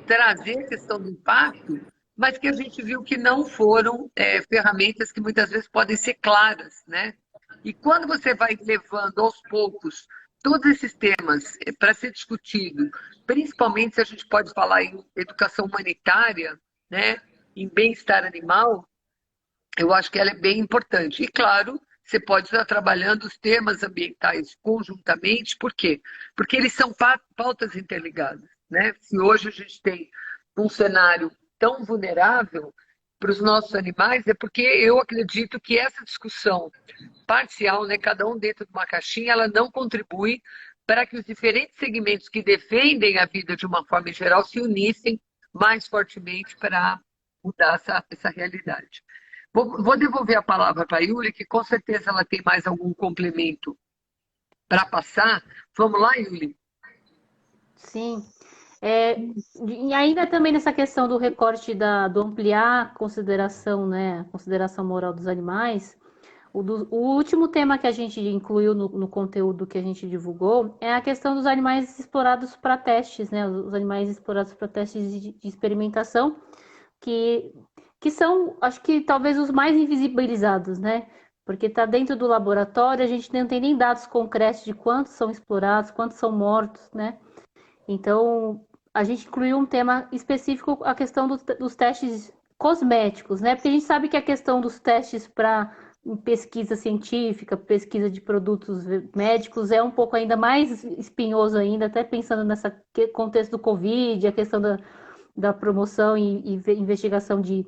trazer a questão do impacto, mas que a gente viu que não foram ferramentas que muitas vezes podem ser claras, né? E quando você vai levando aos poucos todos esses temas para ser discutido, principalmente se a gente pode falar em educação humanitária, né, em bem-estar animal, eu acho que ela é bem importante. E, claro, você pode estar trabalhando os temas ambientais conjuntamente, por quê? Porque eles são pautas interligadas, né? Se hoje a gente tem um cenário tão vulnerável para os nossos animais, é porque eu acredito que essa discussão parcial, né, cada um dentro de uma caixinha, ela não contribui para que os diferentes segmentos que defendem a vida de uma forma geral se unissem mais fortemente para mudar essa realidade. Vou devolver a palavra para a Yuli, que com certeza ela tem mais algum complemento para passar. Vamos lá, Yuli? Sim. E ainda também nessa questão do recorte do ampliar a consideração, né, a consideração moral dos animais, o último tema que a gente incluiu no conteúdo que a gente divulgou é a questão dos animais explorados para testes, né, os animais explorados para testes de experimentação, que são, acho que talvez os mais invisibilizados, né? Porque está dentro do laboratório, a gente não tem nem dados concretos de quantos são explorados, quantos são mortos, né? Então, a gente incluiu um tema específico, a questão dos testes cosméticos, né? Porque a gente sabe que a questão dos testes para pesquisa científica, pesquisa de produtos médicos é um pouco ainda mais espinhoso ainda, até pensando nesse contexto do Covid, a questão da promoção e investigação de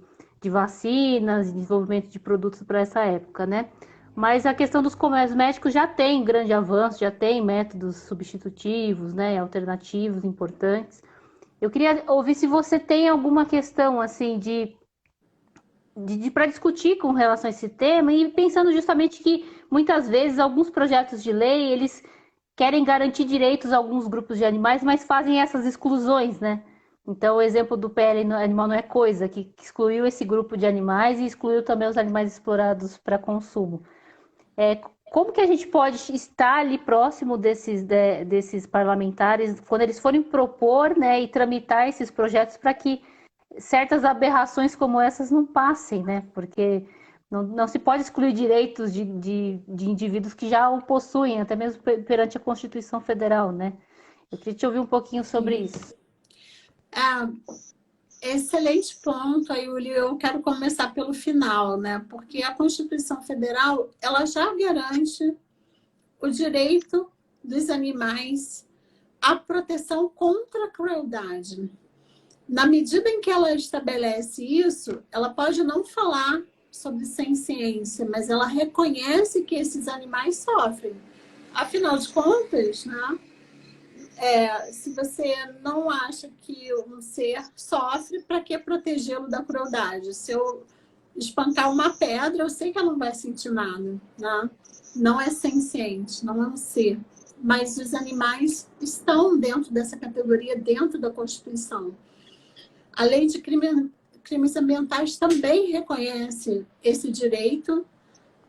vacinas, desenvolvimento de produtos para essa época, né? Mas a questão dos cosméticos já tem grande avanço, já tem métodos substitutivos, né, alternativos importantes. Eu queria ouvir se você tem alguma questão assim para discutir com relação a esse tema e pensando justamente que muitas vezes alguns projetos de lei eles querem garantir direitos a alguns grupos de animais, mas fazem essas exclusões, né? Então, o exemplo do PL Animal Não É Coisa, que excluiu esse grupo de animais e excluiu também os animais explorados para consumo. Como que a gente pode estar ali próximo desses parlamentares quando eles forem propor, né, e tramitar esses projetos para que certas aberrações como essas não passem, né? Porque não se pode excluir direitos de indivíduos que já o possuem, até mesmo perante a Constituição Federal, né? Eu queria te ouvir um pouquinho sobre isso. Excelente ponto, Ayuli. Eu quero começar pelo final, né? Porque a Constituição Federal, ela já garante o direito dos animais à proteção contra a crueldade. Na medida em que ela estabelece isso, ela pode não falar sobre senciência, mas ela reconhece que esses animais sofrem. Afinal de contas, né? Se você não acha que um ser sofre, para que protegê-lo da crueldade? Se eu espancar uma pedra, eu sei que ela não vai sentir nada, né? Não é senciente, não é um ser. Mas os animais estão dentro dessa categoria, dentro da Constituição. A Lei de Crimes Ambientais também reconhece esse direito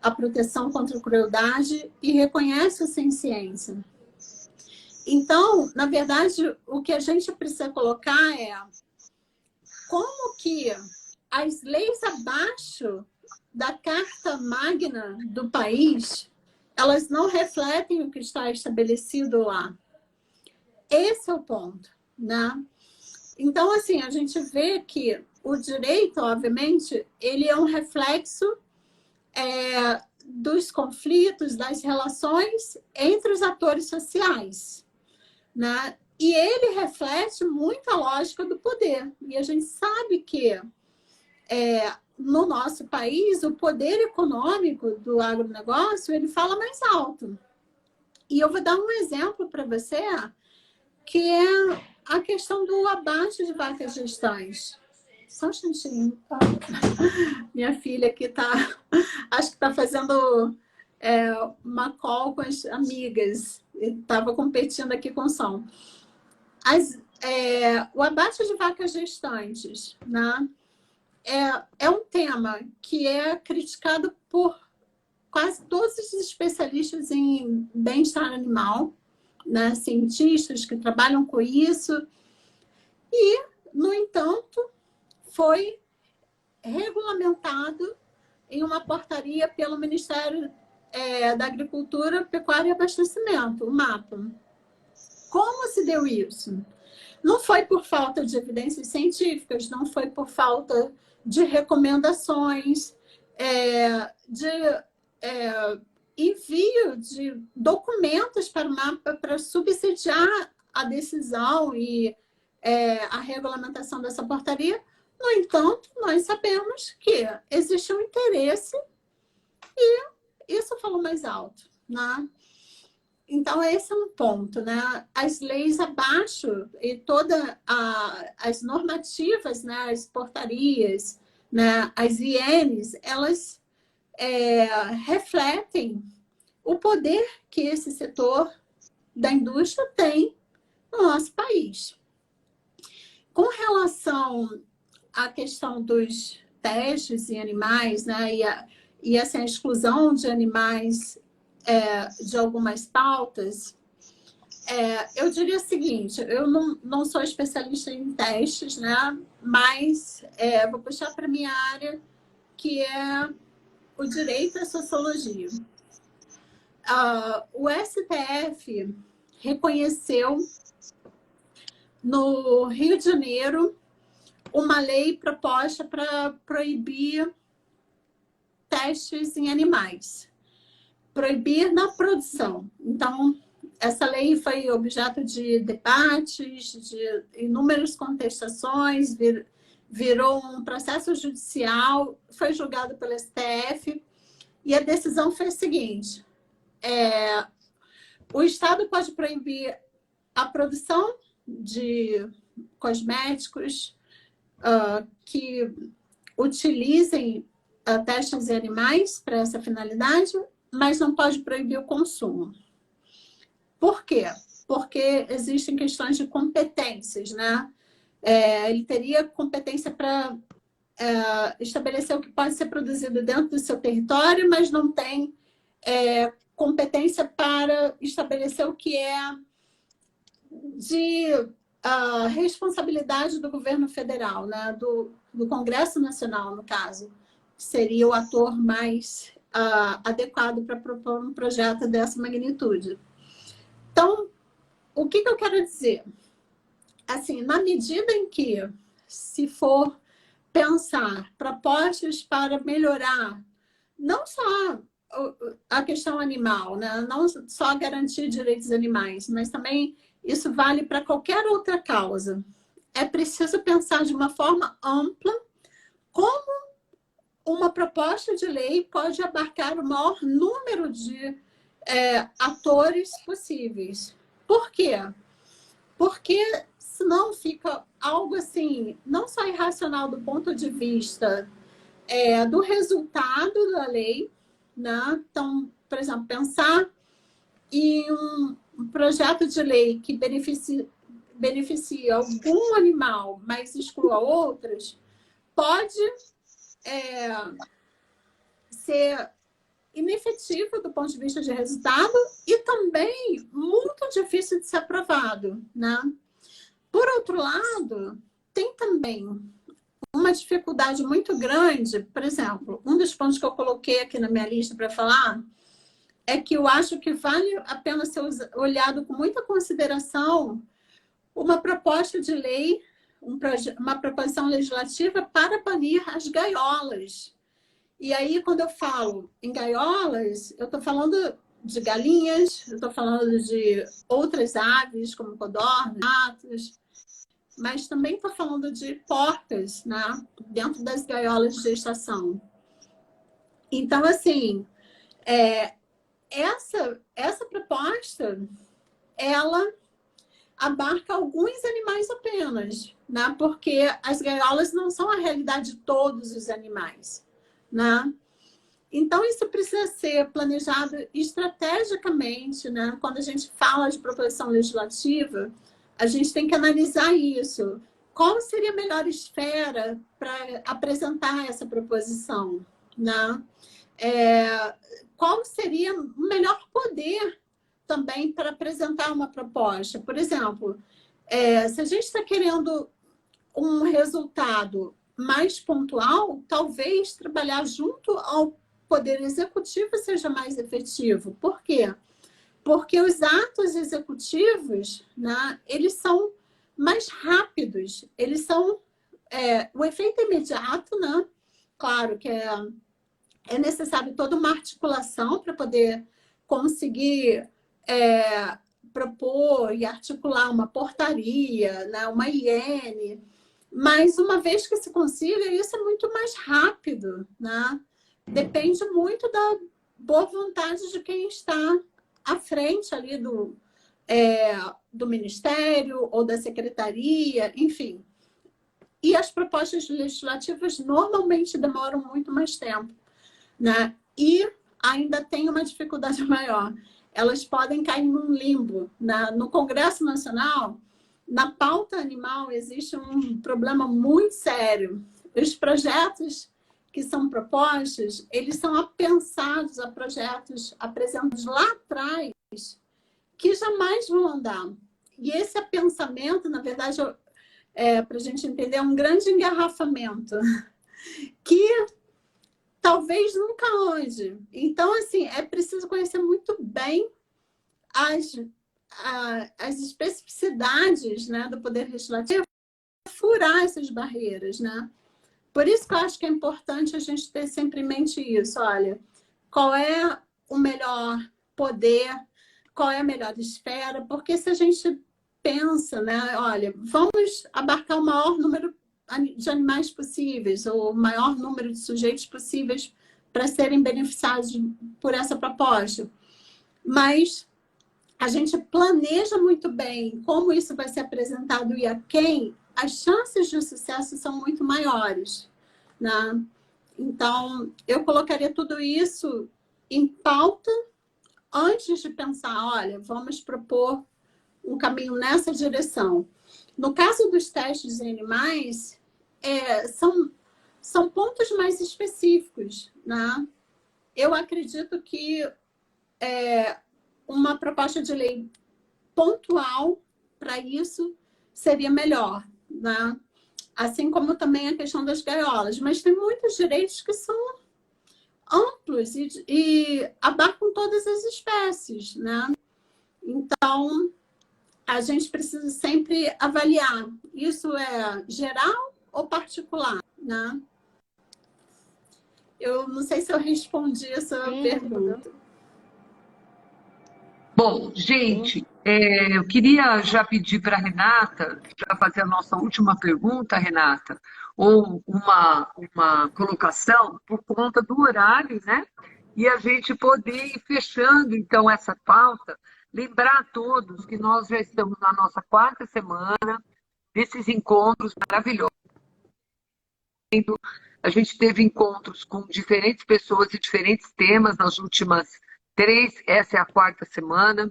à proteção contra a crueldade e reconhece a senciência. Então, na verdade, o que a gente precisa colocar é como que as leis abaixo da Carta Magna do país, elas não refletem o que está estabelecido lá. Esse é o ponto, né? Então, assim, a gente vê que o direito, obviamente, ele é um reflexo dos conflitos, das relações entre os atores sociais, né? E ele reflete muito a lógica do poder. E a gente sabe que, no nosso país, o poder econômico do agronegócio, ele fala mais alto. E eu vou dar um exemplo para você, que é a questão do abate de vacas gestantes. Só um instantinho. Minha filha aqui acho que está fazendo uma call com as amigas. Estava competindo aqui com o som. O abate de vacas gestantes, né, é um tema que é criticado por quase todos os especialistas em bem-estar animal, né, cientistas que trabalham com isso. E, no entanto, foi regulamentado em uma portaria pelo Ministério da Agricultura, Pecuária e Abastecimento, o MAPA. Como se deu isso? Não foi por falta de evidências científicas, não foi por falta de recomendações, de envio de documentos para o MAPA para subsidiar a decisão e a regulamentação dessa portaria. No entanto, nós sabemos que existe um interesse e isso falou mais alto, né? Então, esse é um ponto, né? As leis abaixo e todas as normativas, né? As portarias, né? As INs, elas refletem o poder que esse setor da indústria tem no nosso país. Com relação à questão dos testes em animais, né? E essa exclusão de animais de algumas pautas, eu diria o seguinte, eu não sou especialista em testes, né? Mas vou puxar para a minha área, que é o direito à sociologia. O STF reconheceu no Rio de Janeiro uma lei proposta para proibir testes em animais. Proibir na produção. Então, essa lei foi objeto de debates, de inúmeras contestações, virou um processo judicial, foi julgado pelo STF, e a decisão foi a seguinte: o Estado pode proibir a produção de cosméticos que utilizem testes em animais para essa finalidade, mas não pode proibir o consumo. Por quê? Porque existem questões de competências, né? Ele teria competência para estabelecer o que pode ser produzido dentro do seu território, mas não tem competência para estabelecer o que é de responsabilidade do governo federal, né? Do Congresso Nacional, no caso, seria o ator mais adequado para propor um projeto dessa magnitude. Então, o que eu quero dizer? assim, na medida em que, se for pensar propostas para melhorar não só a questão animal, né? Não só garantir direitos animais, mas também isso vale para qualquer outra causa. É preciso pensar de uma forma ampla como uma proposta de lei pode abarcar o maior número de atores possíveis. Por quê? Porque senão fica algo assim, não só irracional do ponto de vista do resultado da lei, né? Então, por exemplo, pensar em um projeto de lei que beneficia algum animal, mas exclua outros, pode ser inefetivo do ponto de vista de resultado e também muito difícil de ser aprovado, né? Por outro lado, tem também uma dificuldade muito grande, por exemplo, um dos pontos que eu coloquei aqui na minha lista para falar é que eu acho que vale a pena ser olhado com muita consideração uma proposta de lei, uma proposição legislativa para banir as gaiolas. E aí, quando eu falo em gaiolas, eu estou falando de galinhas, eu estou falando de outras aves, como codornas, ratos, mas também estou falando de porcas, né? Dentro das gaiolas de gestação. Então, assim, essa proposta, ela abarca alguns animais apenas, né? Porque as gaiolas não são a realidade de todos os animais, né? Então, isso precisa ser planejado estrategicamente, né? Quando a gente fala de proposição legislativa, a gente tem que analisar isso. Qual seria a melhor esfera para apresentar essa proposição, né? Qual seria o melhor poder também para apresentar uma proposta? Por exemplo, se a gente está querendo um resultado mais pontual, talvez trabalhar junto ao Poder Executivo seja mais efetivo. Por quê? Porque os atos executivos, né, eles são mais rápidos, eles são o efeito imediato, né? Claro que é necessário toda uma articulação para poder conseguir propor e articular uma portaria, né, uma IN, mas uma vez que se consiga, isso é muito mais rápido, né? Depende muito da boa vontade de quem está à frente ali do Ministério ou da Secretaria, enfim. E as propostas legislativas normalmente demoram muito mais tempo, né? E ainda tem uma dificuldade maior. Elas podem cair num limbo, né? No Congresso Nacional, na pauta animal, existe um problema muito sério. Os projetos que são propostos, eles são apensados a projetos apresentados lá atrás que jamais vão andar. E esse apensamento, na verdade, para a gente entender, é um grande engarrafamento que talvez nunca ande. Então, assim, é preciso conhecer muito bem as especificidades, né, do Poder Legislativo para furar essas barreiras, né? Por isso que eu acho que é importante a gente ter sempre em mente isso. Olha, qual é o melhor poder, qual é a melhor esfera, porque se a gente pensa, né, olha, vamos abarcar o maior número de animais possíveis, ou o maior número de sujeitos possíveis para serem beneficiados por essa proposta. Mas a gente planeja muito bem como isso vai ser apresentado e a quem, as chances de sucesso são muito maiores, né? Então, eu colocaria tudo isso em pauta antes de pensar, olha, vamos propor um caminho nessa direção. No caso dos testes em animais, são pontos mais específicos, né? Eu acredito que uma proposta de lei pontual para isso seria melhor, né? Assim como também a questão das gaiolas. Mas tem muitos direitos que são amplos e abarcam todas as espécies, né? Então, a gente precisa sempre avaliar. Isso é geral ou particular, né? Eu não sei se eu respondi essa pergunta. Bom, gente, eu queria já pedir para a Renata, já fazer a nossa última pergunta, Renata, ou uma colocação por conta do horário, né? E a gente poder ir fechando, então, essa pauta, lembrar a todos que nós já estamos na nossa quarta semana desses encontros maravilhosos. A gente teve encontros com diferentes pessoas e diferentes temas nas últimas três, essa é a quarta semana,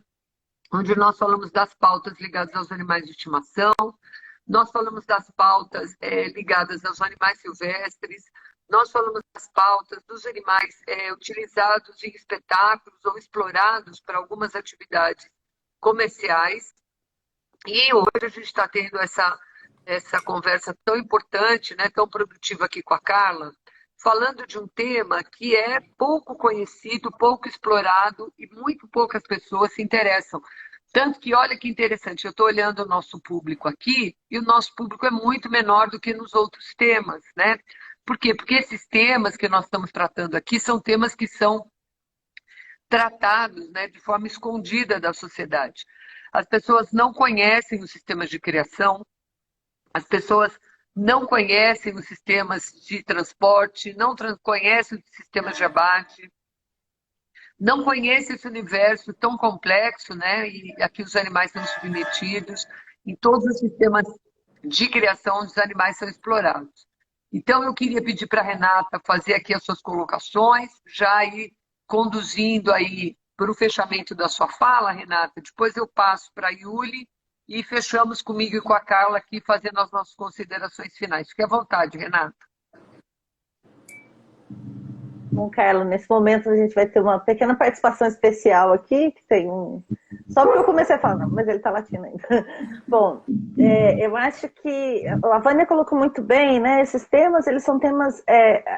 onde nós falamos das pautas ligadas aos animais de estimação, nós falamos das pautas ligadas aos animais silvestres, nós falamos das pautas dos animais utilizados em espetáculos ou explorados para algumas atividades comerciais. E hoje a gente está tendo essa conversa tão importante, né, tão produtiva aqui com a Carla, falando de um tema que é pouco conhecido, pouco explorado e muito poucas pessoas se interessam. Tanto que, olha que interessante, eu estou olhando o nosso público aqui e o nosso público é muito menor do que nos outros temas, né? Por quê? Porque esses temas que nós estamos tratando aqui são temas que são tratados, né, de forma escondida da sociedade. As pessoas não conhecem os sistemas de criação, as pessoas não conhecem os sistemas de transporte, não conhecem os sistemas de abate, não conhecem esse universo tão complexo, né? E aqui os animais são submetidos, em todos os sistemas de criação os animais são explorados. Então eu queria pedir para a Renata fazer aqui as suas colocações, já ir conduzindo aí para o fechamento da sua fala, Renata. Depois eu passo para a Yuli e fechamos comigo e com a Carla aqui, fazendo as nossas considerações finais. Fique à vontade, Renata. Bom, Carla, nesse momento a gente vai ter uma pequena participação especial aqui, que tem só porque eu comecei a falar, mas ele está latindo ainda. Bom, eu acho que a Vânia colocou muito bem, né? Esses temas, eles são temas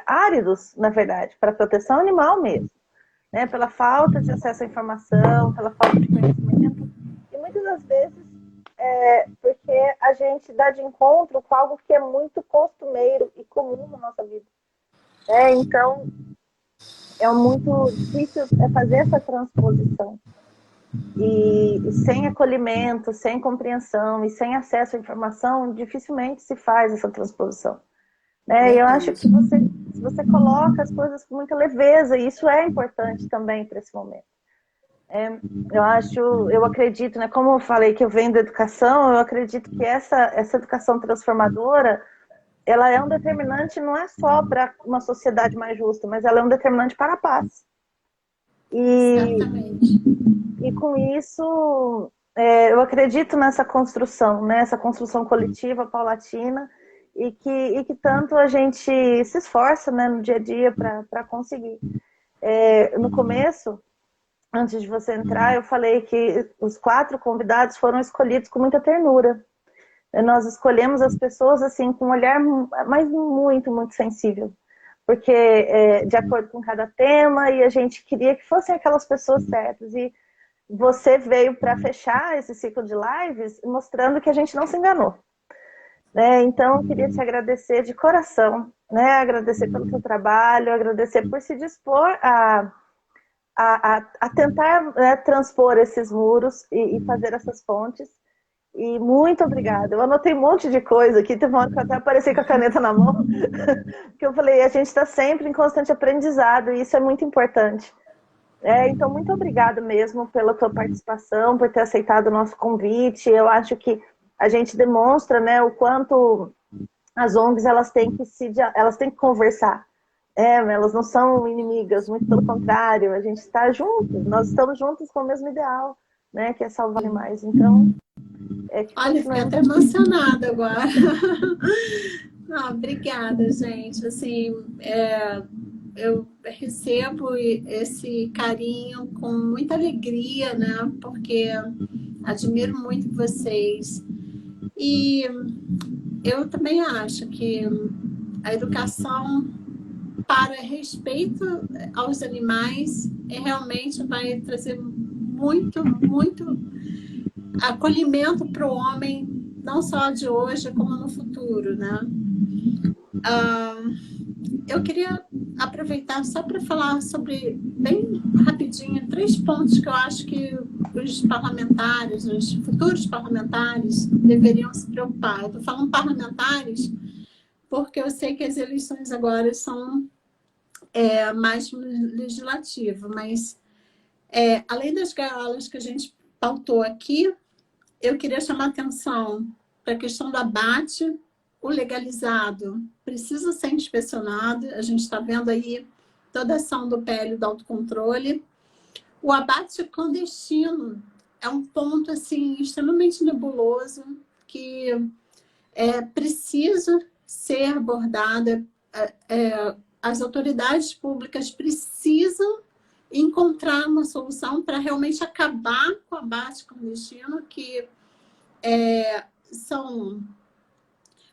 áridos, na verdade, para a proteção animal mesmo, né? Pela falta de acesso à informação, pela falta de conhecimento, e muitas das vezes porque a gente dá de encontro com algo que é muito costumeiro e comum na nossa vida. Então, é muito difícil fazer essa transposição. E sem acolhimento, sem compreensão e sem acesso à informação, dificilmente se faz essa transposição. E eu acho que se você coloca as coisas com muita leveza, e isso é importante também para esse momento. Eu acredito, né, como eu falei que eu venho da educação, eu acredito que essa educação transformadora, ela é um determinante não é só para uma sociedade mais justa, mas ela é um determinante para a paz. E com isso, eu acredito nessa construção, né, essa construção coletiva, paulatina, e que tanto a gente se esforça, né, no dia a dia para conseguir. No começo, antes de você entrar, eu falei que os 4 convidados foram escolhidos com muita ternura. Nós escolhemos as pessoas assim com um olhar mas muito, muito sensível. Porque de acordo com cada tema, e a gente queria que fossem aquelas pessoas certas. E você veio para fechar esse ciclo de lives mostrando que a gente não se enganou. Então, eu queria te agradecer de coração, né? Agradecer pelo seu trabalho, agradecer por se dispor a tentar transpor esses muros e fazer essas pontes. E muito obrigada. Eu anotei um monte de coisa aqui, teve uma hora que eu até apareci com a caneta na mão, que eu falei, a gente está sempre em constante aprendizado, e isso é muito importante. Então, muito obrigada mesmo pela tua participação, por ter aceitado o nosso convite. Eu acho que a gente demonstra, né, o quanto as ONGs elas têm que conversar. Elas não são inimigas, muito pelo contrário, a gente está junto, nós estamos juntos com o mesmo ideal, né, que é salvar animais. Então, olha, fiquei até emocionada agora. Obrigada, gente. Assim, eu recebo esse carinho com muita alegria, né, porque admiro muito vocês. E eu também acho que a educação para respeito aos animais realmente vai trazer muito, muito acolhimento para o homem, não só de hoje, como no futuro, né? Eu queria aproveitar só para falar sobre, bem rapidinho, 3 pontos que eu acho que os parlamentares, os futuros parlamentares, deveriam se preocupar. Eu estou falando parlamentares porque eu sei que as eleições agora são mais legislativo, mas além das galas que a gente pautou aqui, eu queria chamar a atenção para a questão do abate. O legalizado precisa ser inspecionado, a gente está vendo aí toda a ação do PL do autocontrole. O abate clandestino é um ponto assim, extremamente nebuloso, que precisa ser abordado. As autoridades públicas precisam encontrar uma solução para realmente acabar com o abate clandestino, que são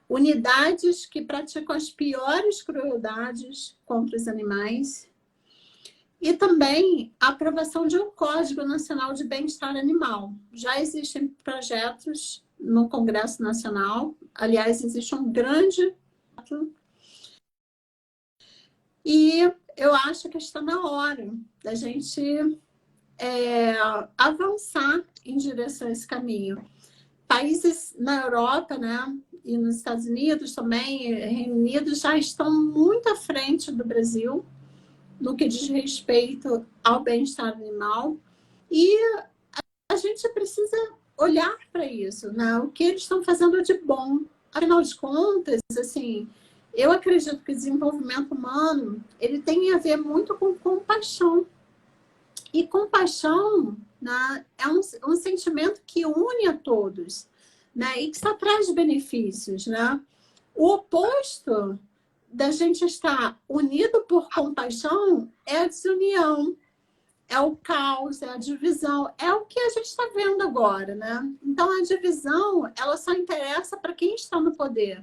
unidades que praticam as piores crueldades contra os animais. E também a aprovação de um Código Nacional de Bem-Estar Animal. Já existem projetos no Congresso Nacional, aliás, existe um grande... E eu acho que está na hora da gente avançar em direção a esse caminho. Países na Europa, né, e nos Estados Unidos também, Reino Unido, já estão muito à frente do Brasil no que diz respeito ao bem-estar animal. E a gente precisa olhar para isso, né? O que eles estão fazendo de bom. Afinal de contas, assim, eu acredito que o desenvolvimento humano ele tem a ver muito com compaixão. E compaixão, né, é um sentimento que une a todos, né, e que só traz benefícios. Né? O oposto da gente estar unido por compaixão é a desunião, é o caos, é a divisão, é o que a gente está vendo agora. Né? Então, a divisão ela só interessa para quem está no poder.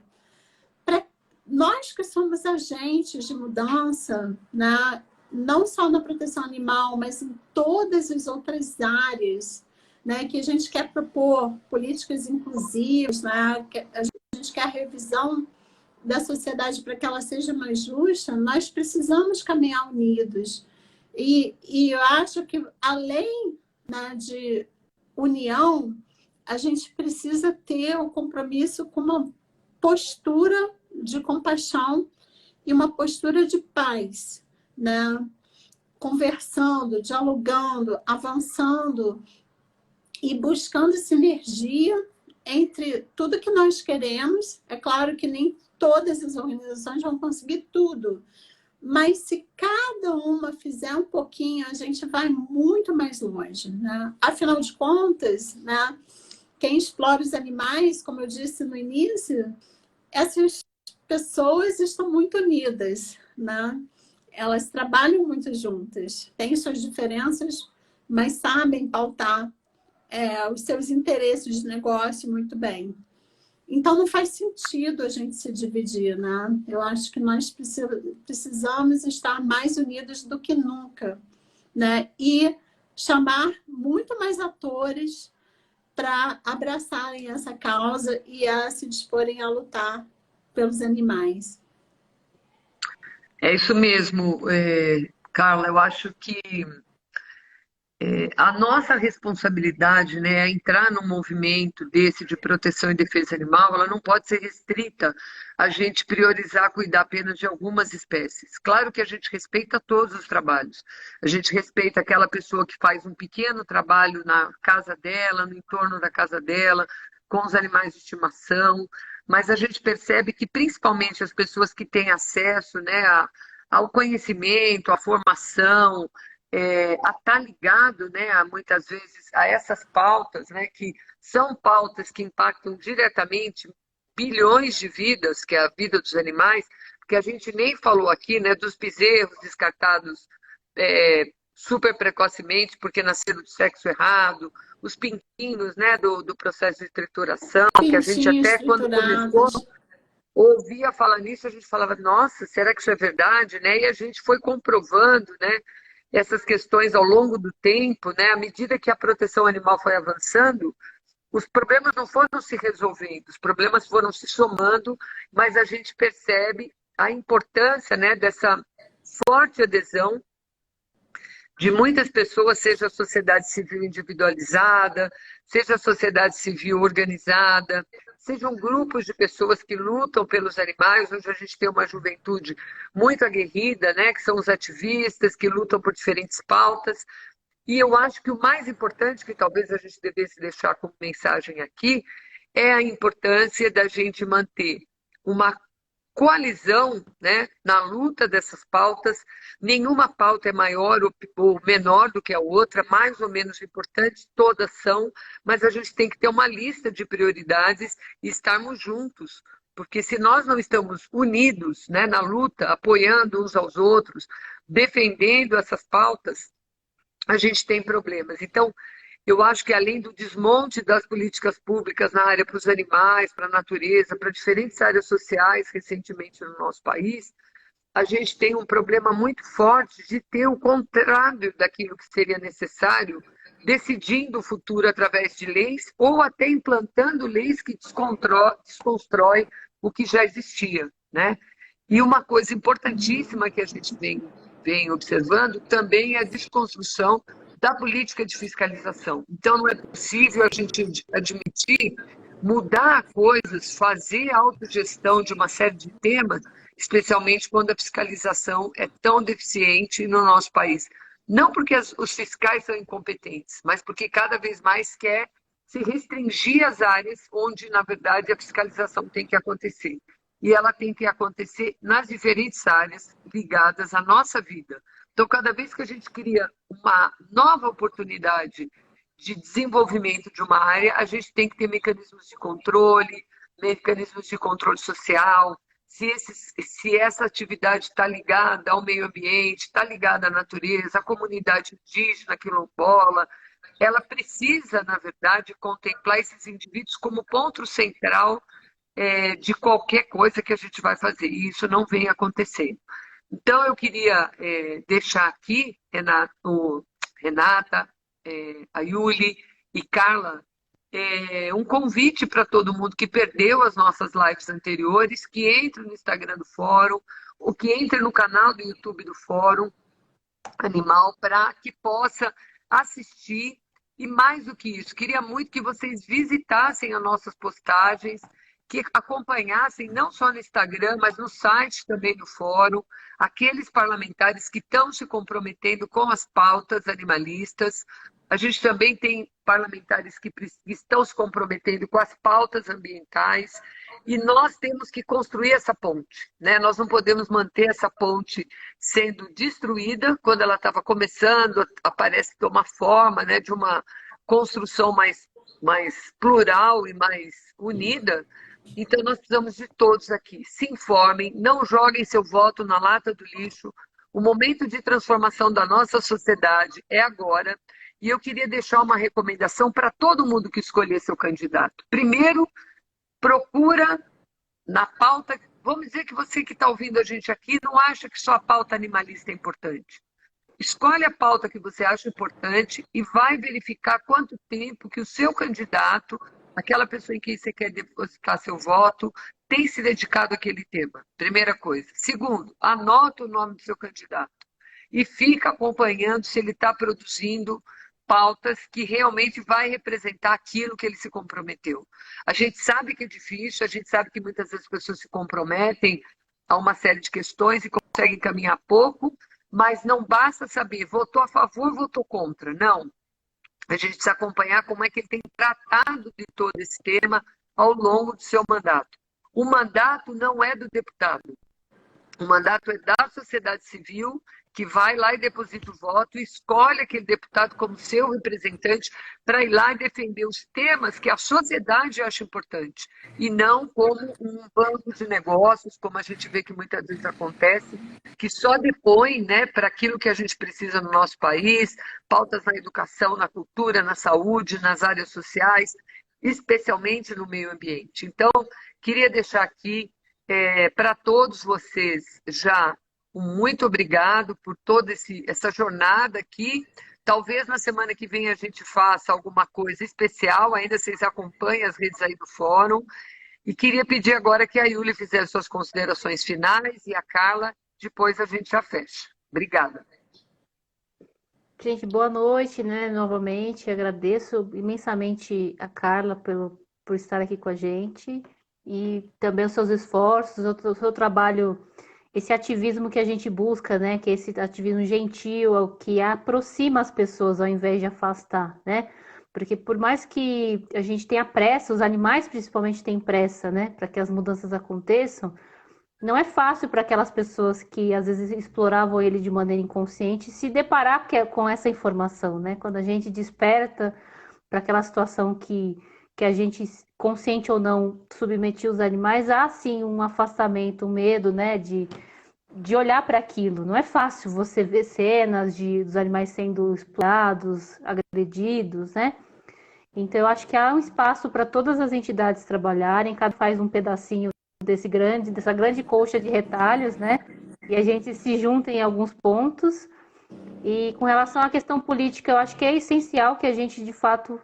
Para nós que somos agentes de mudança, né? Não só na proteção animal, mas em todas as outras áreas, né, que a gente quer propor políticas inclusivas, né, que a gente quer a revisão da sociedade para que ela seja mais justa, nós precisamos caminhar unidos. E eu acho que, além, né, de união, a gente precisa ter o compromisso com uma postura de compaixão e uma postura de paz, né? Conversando, dialogando, avançando e buscando sinergia entre tudo que nós queremos. É claro que nem todas as organizações vão conseguir tudo, mas se cada uma fizer um pouquinho, a gente vai muito mais longe. Né? Afinal de contas, né, quem explora os animais, como eu disse no início, essas pessoas estão muito unidas, né? Elas trabalham muito juntas, têm suas diferenças, mas sabem pautar os seus interesses de negócio muito bem. Então, não faz sentido a gente se dividir, né? Eu acho que nós precisamos estar mais unidos do que nunca, né? E chamar muito mais atores para abraçarem essa causa e a se disporem a lutar pelos animais. É isso mesmo, Carla. Eu acho que a nossa responsabilidade, né, é entrar num movimento desse de proteção e defesa animal, ela não pode ser restrita a gente priorizar cuidar apenas de algumas espécies. Claro que a gente respeita todos os trabalhos. A gente respeita aquela pessoa que faz um pequeno trabalho na casa dela, no entorno da casa dela, com os animais de estimação, mas a gente percebe que principalmente as pessoas que têm acesso, né, ao conhecimento, à formação, a estar ligado, né, muitas vezes a essas pautas, né, que são pautas que impactam diretamente bilhões de vidas, que é a vida dos animais, porque a gente nem falou aqui, né, dos bezerros descartados super precocemente porque nasceram de sexo errado, os pintinhos, né, do processo de trituração, que a gente até quando começou ouvia falar nisso, a gente falava, nossa, será que isso é verdade? Né? E a gente foi comprovando, né, essas questões ao longo do tempo, né, à medida que a proteção animal foi avançando, os problemas não foram se resolvendo, os problemas foram se somando, mas a gente percebe a importância, né, dessa forte adesão de muitas pessoas, seja a sociedade civil individualizada, seja a sociedade civil organizada, sejam grupos de pessoas que lutam pelos animais. Hoje a gente tem uma juventude muito aguerrida, né, que são os ativistas, que lutam por diferentes pautas. E eu acho que o mais importante, que talvez a gente devesse deixar como mensagem aqui, é a importância da gente manter uma coalizão, né, na luta dessas pautas. Nenhuma pauta é maior ou menor do que a outra, mais ou menos importante, todas são, mas a gente tem que ter uma lista de prioridades e estarmos juntos, porque se nós não estamos unidos, né, na luta, apoiando uns aos outros, defendendo essas pautas, a gente tem problemas. Então, eu acho que além do desmonte das políticas públicas na área para os animais, para a natureza, para diferentes áreas sociais recentemente no nosso país, a gente tem um problema muito forte de ter o contrário daquilo que seria necessário, decidindo o futuro através de leis ou até implantando leis que desconstrói o que já existia, né? E uma coisa importantíssima que a gente vem observando também é a desconstrução da política de fiscalização. Então, não é possível a gente admitir, mudar coisas, fazer autogestão de uma série de temas, especialmente quando a fiscalização é tão deficiente no nosso país. Não porque os fiscais são incompetentes, mas porque cada vez mais quer se restringir as áreas onde, na verdade, a fiscalização tem que acontecer. E ela tem que acontecer nas diferentes áreas ligadas à nossa vida. Então, cada vez que a gente cria uma nova oportunidade de desenvolvimento de uma área, a gente tem que ter mecanismos de controle social, se essa atividade está ligada ao meio ambiente, está ligada à natureza, à comunidade indígena, quilombola, ela precisa, na verdade, contemplar esses indivíduos como ponto central de qualquer coisa que a gente vai fazer. E isso não vem acontecendo. Então, eu queria deixar aqui, Renata, a Yuli e Carla, um convite para todo mundo que perdeu as nossas lives anteriores, que entre no Instagram do Fórum, ou que entre no canal do YouTube do Fórum Animal, para que possa assistir. E mais do que isso, queria muito que vocês visitassem as nossas postagens, que acompanhassem não só no Instagram, mas no site também do Fórum, aqueles parlamentares que estão se comprometendo com as pautas animalistas. A gente também tem parlamentares que estão se comprometendo com as pautas ambientais, e nós temos que construir essa ponte, né? Nós não podemos manter essa ponte sendo destruída quando ela estava começando, parece tomar forma, né, de uma construção mais plural e mais unida. Então, nós precisamos de todos aqui. Se informem, não joguem seu voto na lata do lixo. O momento de transformação da nossa sociedade é agora. E eu queria deixar uma recomendação para todo mundo que escolher seu candidato. Primeiro, procura na pauta. Vamos dizer que você que está ouvindo a gente aqui não acha que só a pauta animalista é importante. Escolhe a pauta que você acha importante e vai verificar quanto tempo que o seu candidato, aquela pessoa em quem você quer depositar seu voto, tem se dedicado àquele tema. Primeira coisa. Segundo, anota o nome do seu candidato e fica acompanhando se ele está produzindo pautas que realmente vai representar aquilo que ele se comprometeu. A gente sabe que é difícil, a gente sabe que muitas vezes as pessoas se comprometem a uma série de questões e conseguem caminhar pouco, mas não basta saber, votou a favor, votou contra. Não. A gente precisa acompanhar como é que ele tem tratado de todo esse tema ao longo do seu mandato. O mandato não é do deputado. O mandato é da sociedade civil, que vai lá e deposita o voto e escolhe aquele deputado como seu representante para ir lá e defender os temas que a sociedade acha importante, e não como um banco de negócios, como a gente vê que muitas vezes acontece, que só depõe, né, para aquilo que a gente precisa no nosso país, pautas na educação, na cultura, na saúde, nas áreas sociais, especialmente no meio ambiente. Então, queria deixar aqui para todos vocês já muito obrigado por toda essa jornada aqui. Talvez na semana que vem a gente faça alguma coisa especial, ainda vocês acompanhem as redes aí do fórum. E queria pedir agora que a Yuli fizesse suas considerações finais e a Carla, depois a gente já fecha. Obrigada. Gente, boa noite, né? Novamente, agradeço imensamente a Carla por estar aqui com a gente e também os seus esforços, o seu trabalho, esse ativismo que a gente busca, né? Que é esse ativismo gentil, é o que aproxima as pessoas ao invés de afastar, né? Porque por mais que a gente tenha pressa, os animais principalmente têm pressa, né? Para que as mudanças aconteçam. Não é fácil para aquelas pessoas que às vezes exploravam ele de maneira inconsciente se deparar com essa informação, né? Quando a gente desperta para aquela situação que a gente, consciente ou não, submetia os animais, há sim um afastamento, um medo, né? De olhar para aquilo. Não é fácil você ver cenas dos animais sendo explorados, agredidos, né? Então, eu acho que há um espaço para todas as entidades trabalharem, cada faz um pedacinho dessa grande colcha de retalhos, né? E a gente se junta em alguns pontos. E com relação à questão política, eu acho que é essencial que a gente, de fato,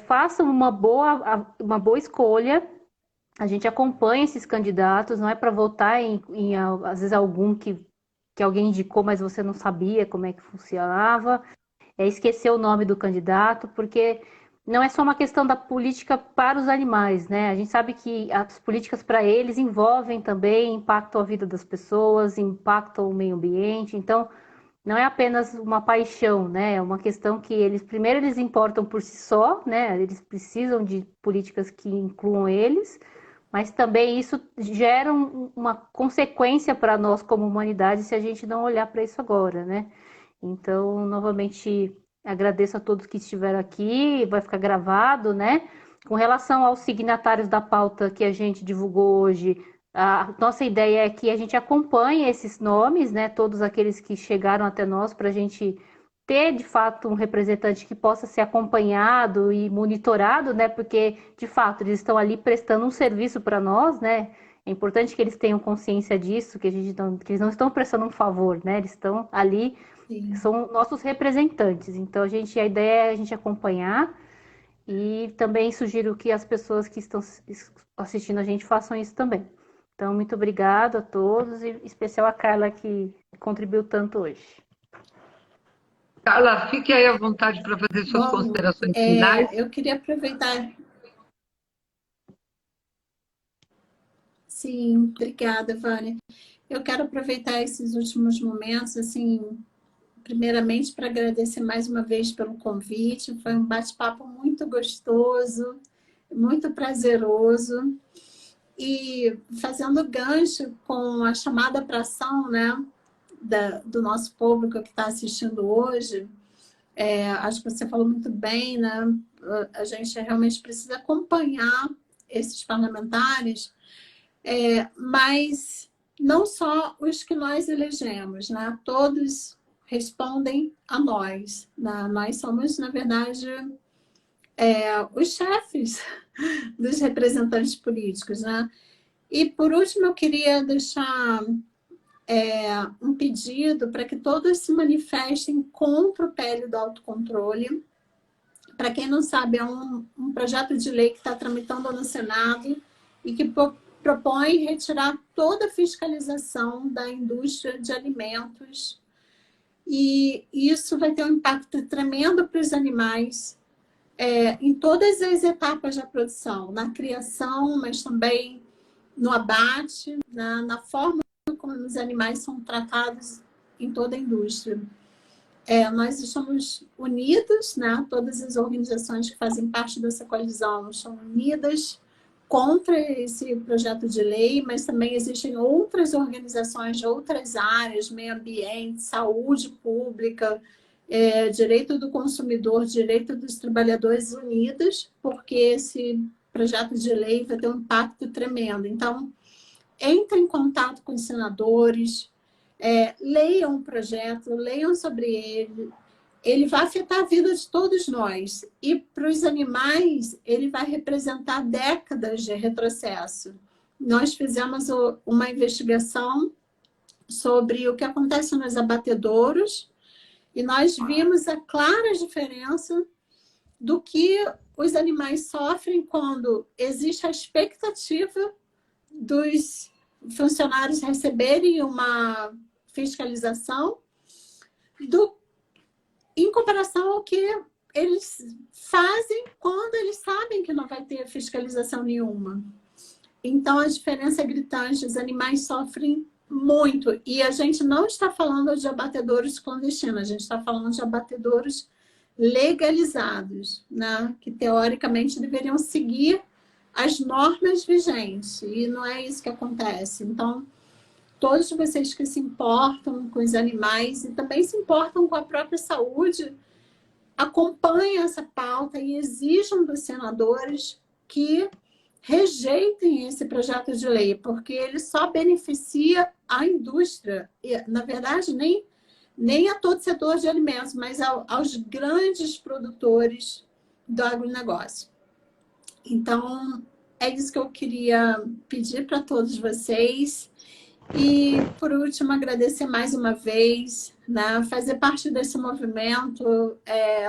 faça uma boa escolha. A gente acompanha esses candidatos, não é para votar às vezes, algum que alguém indicou, mas você não sabia como é que funcionava. É esquecer o nome do candidato, porque não é só uma questão da política para os animais, né? A gente sabe que as políticas para eles envolvem também, impactam a vida das pessoas, impactam o meio ambiente. Então, não é apenas uma paixão, né? É uma questão que primeiro, eles importam por si só, né? Eles precisam de políticas que incluam eles, mas também isso gera uma consequência para nós como humanidade se a gente não olhar para isso agora, né? Então, novamente, agradeço a todos que estiveram aqui, vai ficar gravado, né? Com relação aos signatários da pauta que a gente divulgou hoje, a nossa ideia é que a gente acompanhe esses nomes, né? Todos aqueles que chegaram até nós, para a gente ter, de fato, um representante que possa ser acompanhado e monitorado, né? Porque, de fato, eles estão ali prestando um serviço para nós, né? É importante que eles tenham consciência disso, que eles não estão prestando um favor, né? Eles estão ali, Sim. são nossos representantes. Então, a ideia é a gente acompanhar e também sugiro que as pessoas que estão assistindo a gente façam isso também. Então, muito obrigada a todos, e em especial a Carla, que contribuiu tanto hoje. Carla, fique aí à vontade para fazer suas Bom, considerações finais. eu queria aproveitar. Sim, obrigada, Vânia. Eu quero aproveitar esses últimos momentos, assim, primeiramente para agradecer mais uma vez pelo convite. Foi um bate-papo muito gostoso, muito prazeroso. E fazendo gancho com a chamada para ação, né, do nosso público que está assistindo hoje, acho que você falou muito bem, né? A gente realmente precisa acompanhar esses parlamentares, mas não só os que nós elegemos, né? Todos respondem a nós, né? Nós somos, na verdade, os chefes dos representantes políticos, né? E, por último, eu queria deixar um pedido para que todos se manifestem contra o PL do autocontrole. Para quem não sabe, é um projeto de lei que está tramitando no Senado e que propõe retirar toda a fiscalização da indústria de alimentos. E isso vai ter um impacto tremendo para os animais em todas as etapas da produção, na criação, mas também no abate, na forma como os animais são tratados em toda a indústria. Nós estamos unidos, né? Todas as organizações que fazem parte dessa coalizão estão unidas contra esse projeto de lei, mas também existem outras organizações de outras áreas, meio ambiente, saúde pública, direito do consumidor, direito dos trabalhadores unidos, porque esse projeto de lei vai ter um impacto tremendo. Então, entre em contato com os senadores, leiam o projeto, leiam sobre ele. Ele vai afetar a vida de todos nós. E para os animais, ele vai representar décadas de retrocesso. Nós fizemos uma investigação sobre o que acontece nos abatedouros E nós vimos a clara diferença do que os animais sofrem quando existe a expectativa dos funcionários receberem uma fiscalização em comparação ao que eles fazem quando eles sabem que não vai ter fiscalização nenhuma. Então, a diferença é gritante, os animais sofrem muito. E a gente não está falando de abatedouros clandestinos, a gente está falando de abatedouros legalizados, né? Que teoricamente deveriam seguir as normas vigentes, e não é isso que acontece. Então, todos vocês que se importam com os animais e também se importam com a própria saúde, acompanhem essa pauta e exijam dos senadores que rejeitem esse projeto de lei, porque ele só beneficia a indústria, e, na verdade, nem a todo setor de alimentos, mas aos grandes produtores do agronegócio. Então, é isso que eu queria pedir para todos vocês. E, por último, agradecer mais uma vez, né? Fazer parte desse movimento,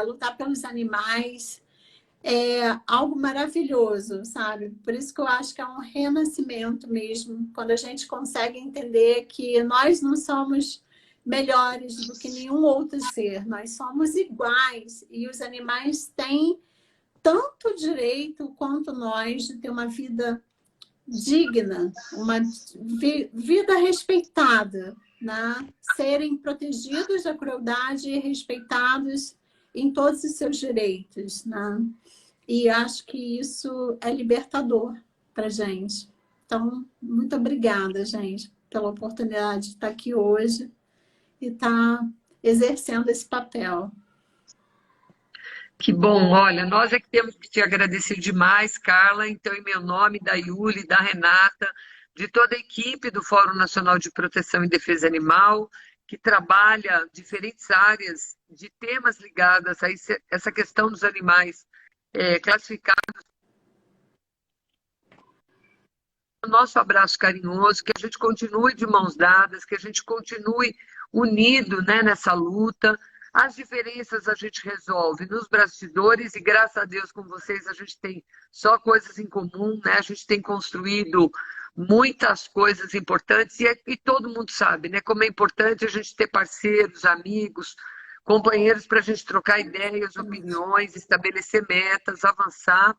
lutar pelos animais, é algo maravilhoso, sabe? Por isso que eu acho que é um renascimento mesmo, quando a gente consegue entender que nós não somos melhores do que nenhum outro ser, nós somos iguais e os animais têm tanto direito quanto nós de ter uma vida digna, uma vida respeitada, né? Serem protegidos da crueldade e respeitados em todos os seus direitos, né? E acho que isso é libertador para a gente. Então, muito obrigada, gente, pela oportunidade de estar aqui hoje e estar exercendo esse papel. Que bom, olha, nós é que temos que te agradecer demais, Carla. Então, em meu nome, da Yuli, da Renata, de toda a equipe do Fórum Nacional de Proteção e Defesa Animal, que trabalha diferentes áreas de temas ligados a essa questão dos animais classificados. Nosso abraço carinhoso, que a gente continue de mãos dadas, que a gente continue unido, né, nessa luta. As diferenças a gente resolve nos bastidores e, graças a Deus, com vocês, a gente tem só coisas em comum, né? A gente tem construído muitas coisas importantes e todo mundo sabe, né? Como é importante a gente ter parceiros, amigos, companheiros para a gente trocar ideias, opiniões, estabelecer metas, avançar.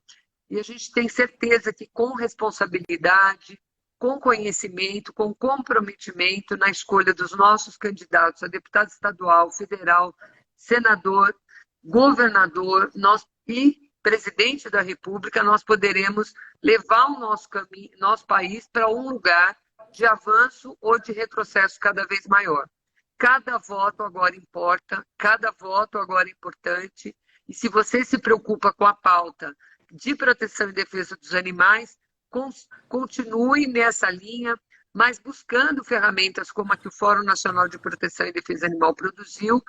E a gente tem certeza que com responsabilidade, com conhecimento, com comprometimento na escolha dos nossos candidatos a deputado estadual, federal, senador, governador e presidente da República, nós poderemos levar o nosso país para um lugar de avanço ou de retrocesso cada vez maior. Cada voto agora importa, cada voto agora é importante, e se você se preocupa com a pauta de proteção e defesa dos animais, continue nessa linha, mas buscando ferramentas como a que o Fórum Nacional de Proteção e Defesa Animal produziu,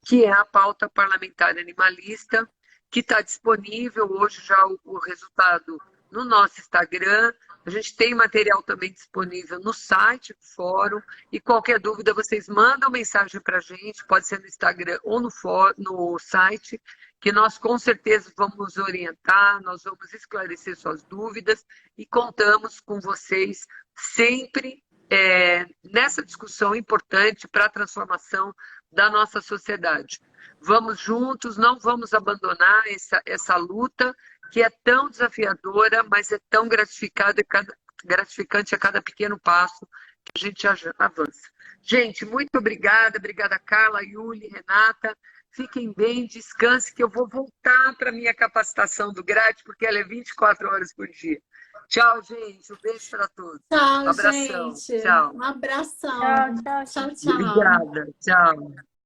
que é a pauta parlamentar animalista, que está disponível hoje já o resultado no nosso Instagram. A gente tem material também disponível no site do Fórum, e qualquer dúvida vocês mandam mensagem para a gente, pode ser no Instagram ou no site, que nós com certeza vamos orientar, nós vamos esclarecer suas dúvidas e contamos com vocês sempre nessa discussão importante para a transformação da nossa sociedade. Vamos juntos, não vamos abandonar essa luta que é tão desafiadora, mas é tão gratificante a cada pequeno passo que a gente avança. Gente, muito obrigada, Carla, Yuli, Renata. Fiquem bem, descanse, que eu vou voltar para a minha capacitação do GRAT, porque ela é 24 horas por dia. Tchau, gente. Um beijo para todos. Tchau, um abração. gente. Tchau. Um abração. Tchau, tchau. Tchau, tchau. Obrigada. Tchau.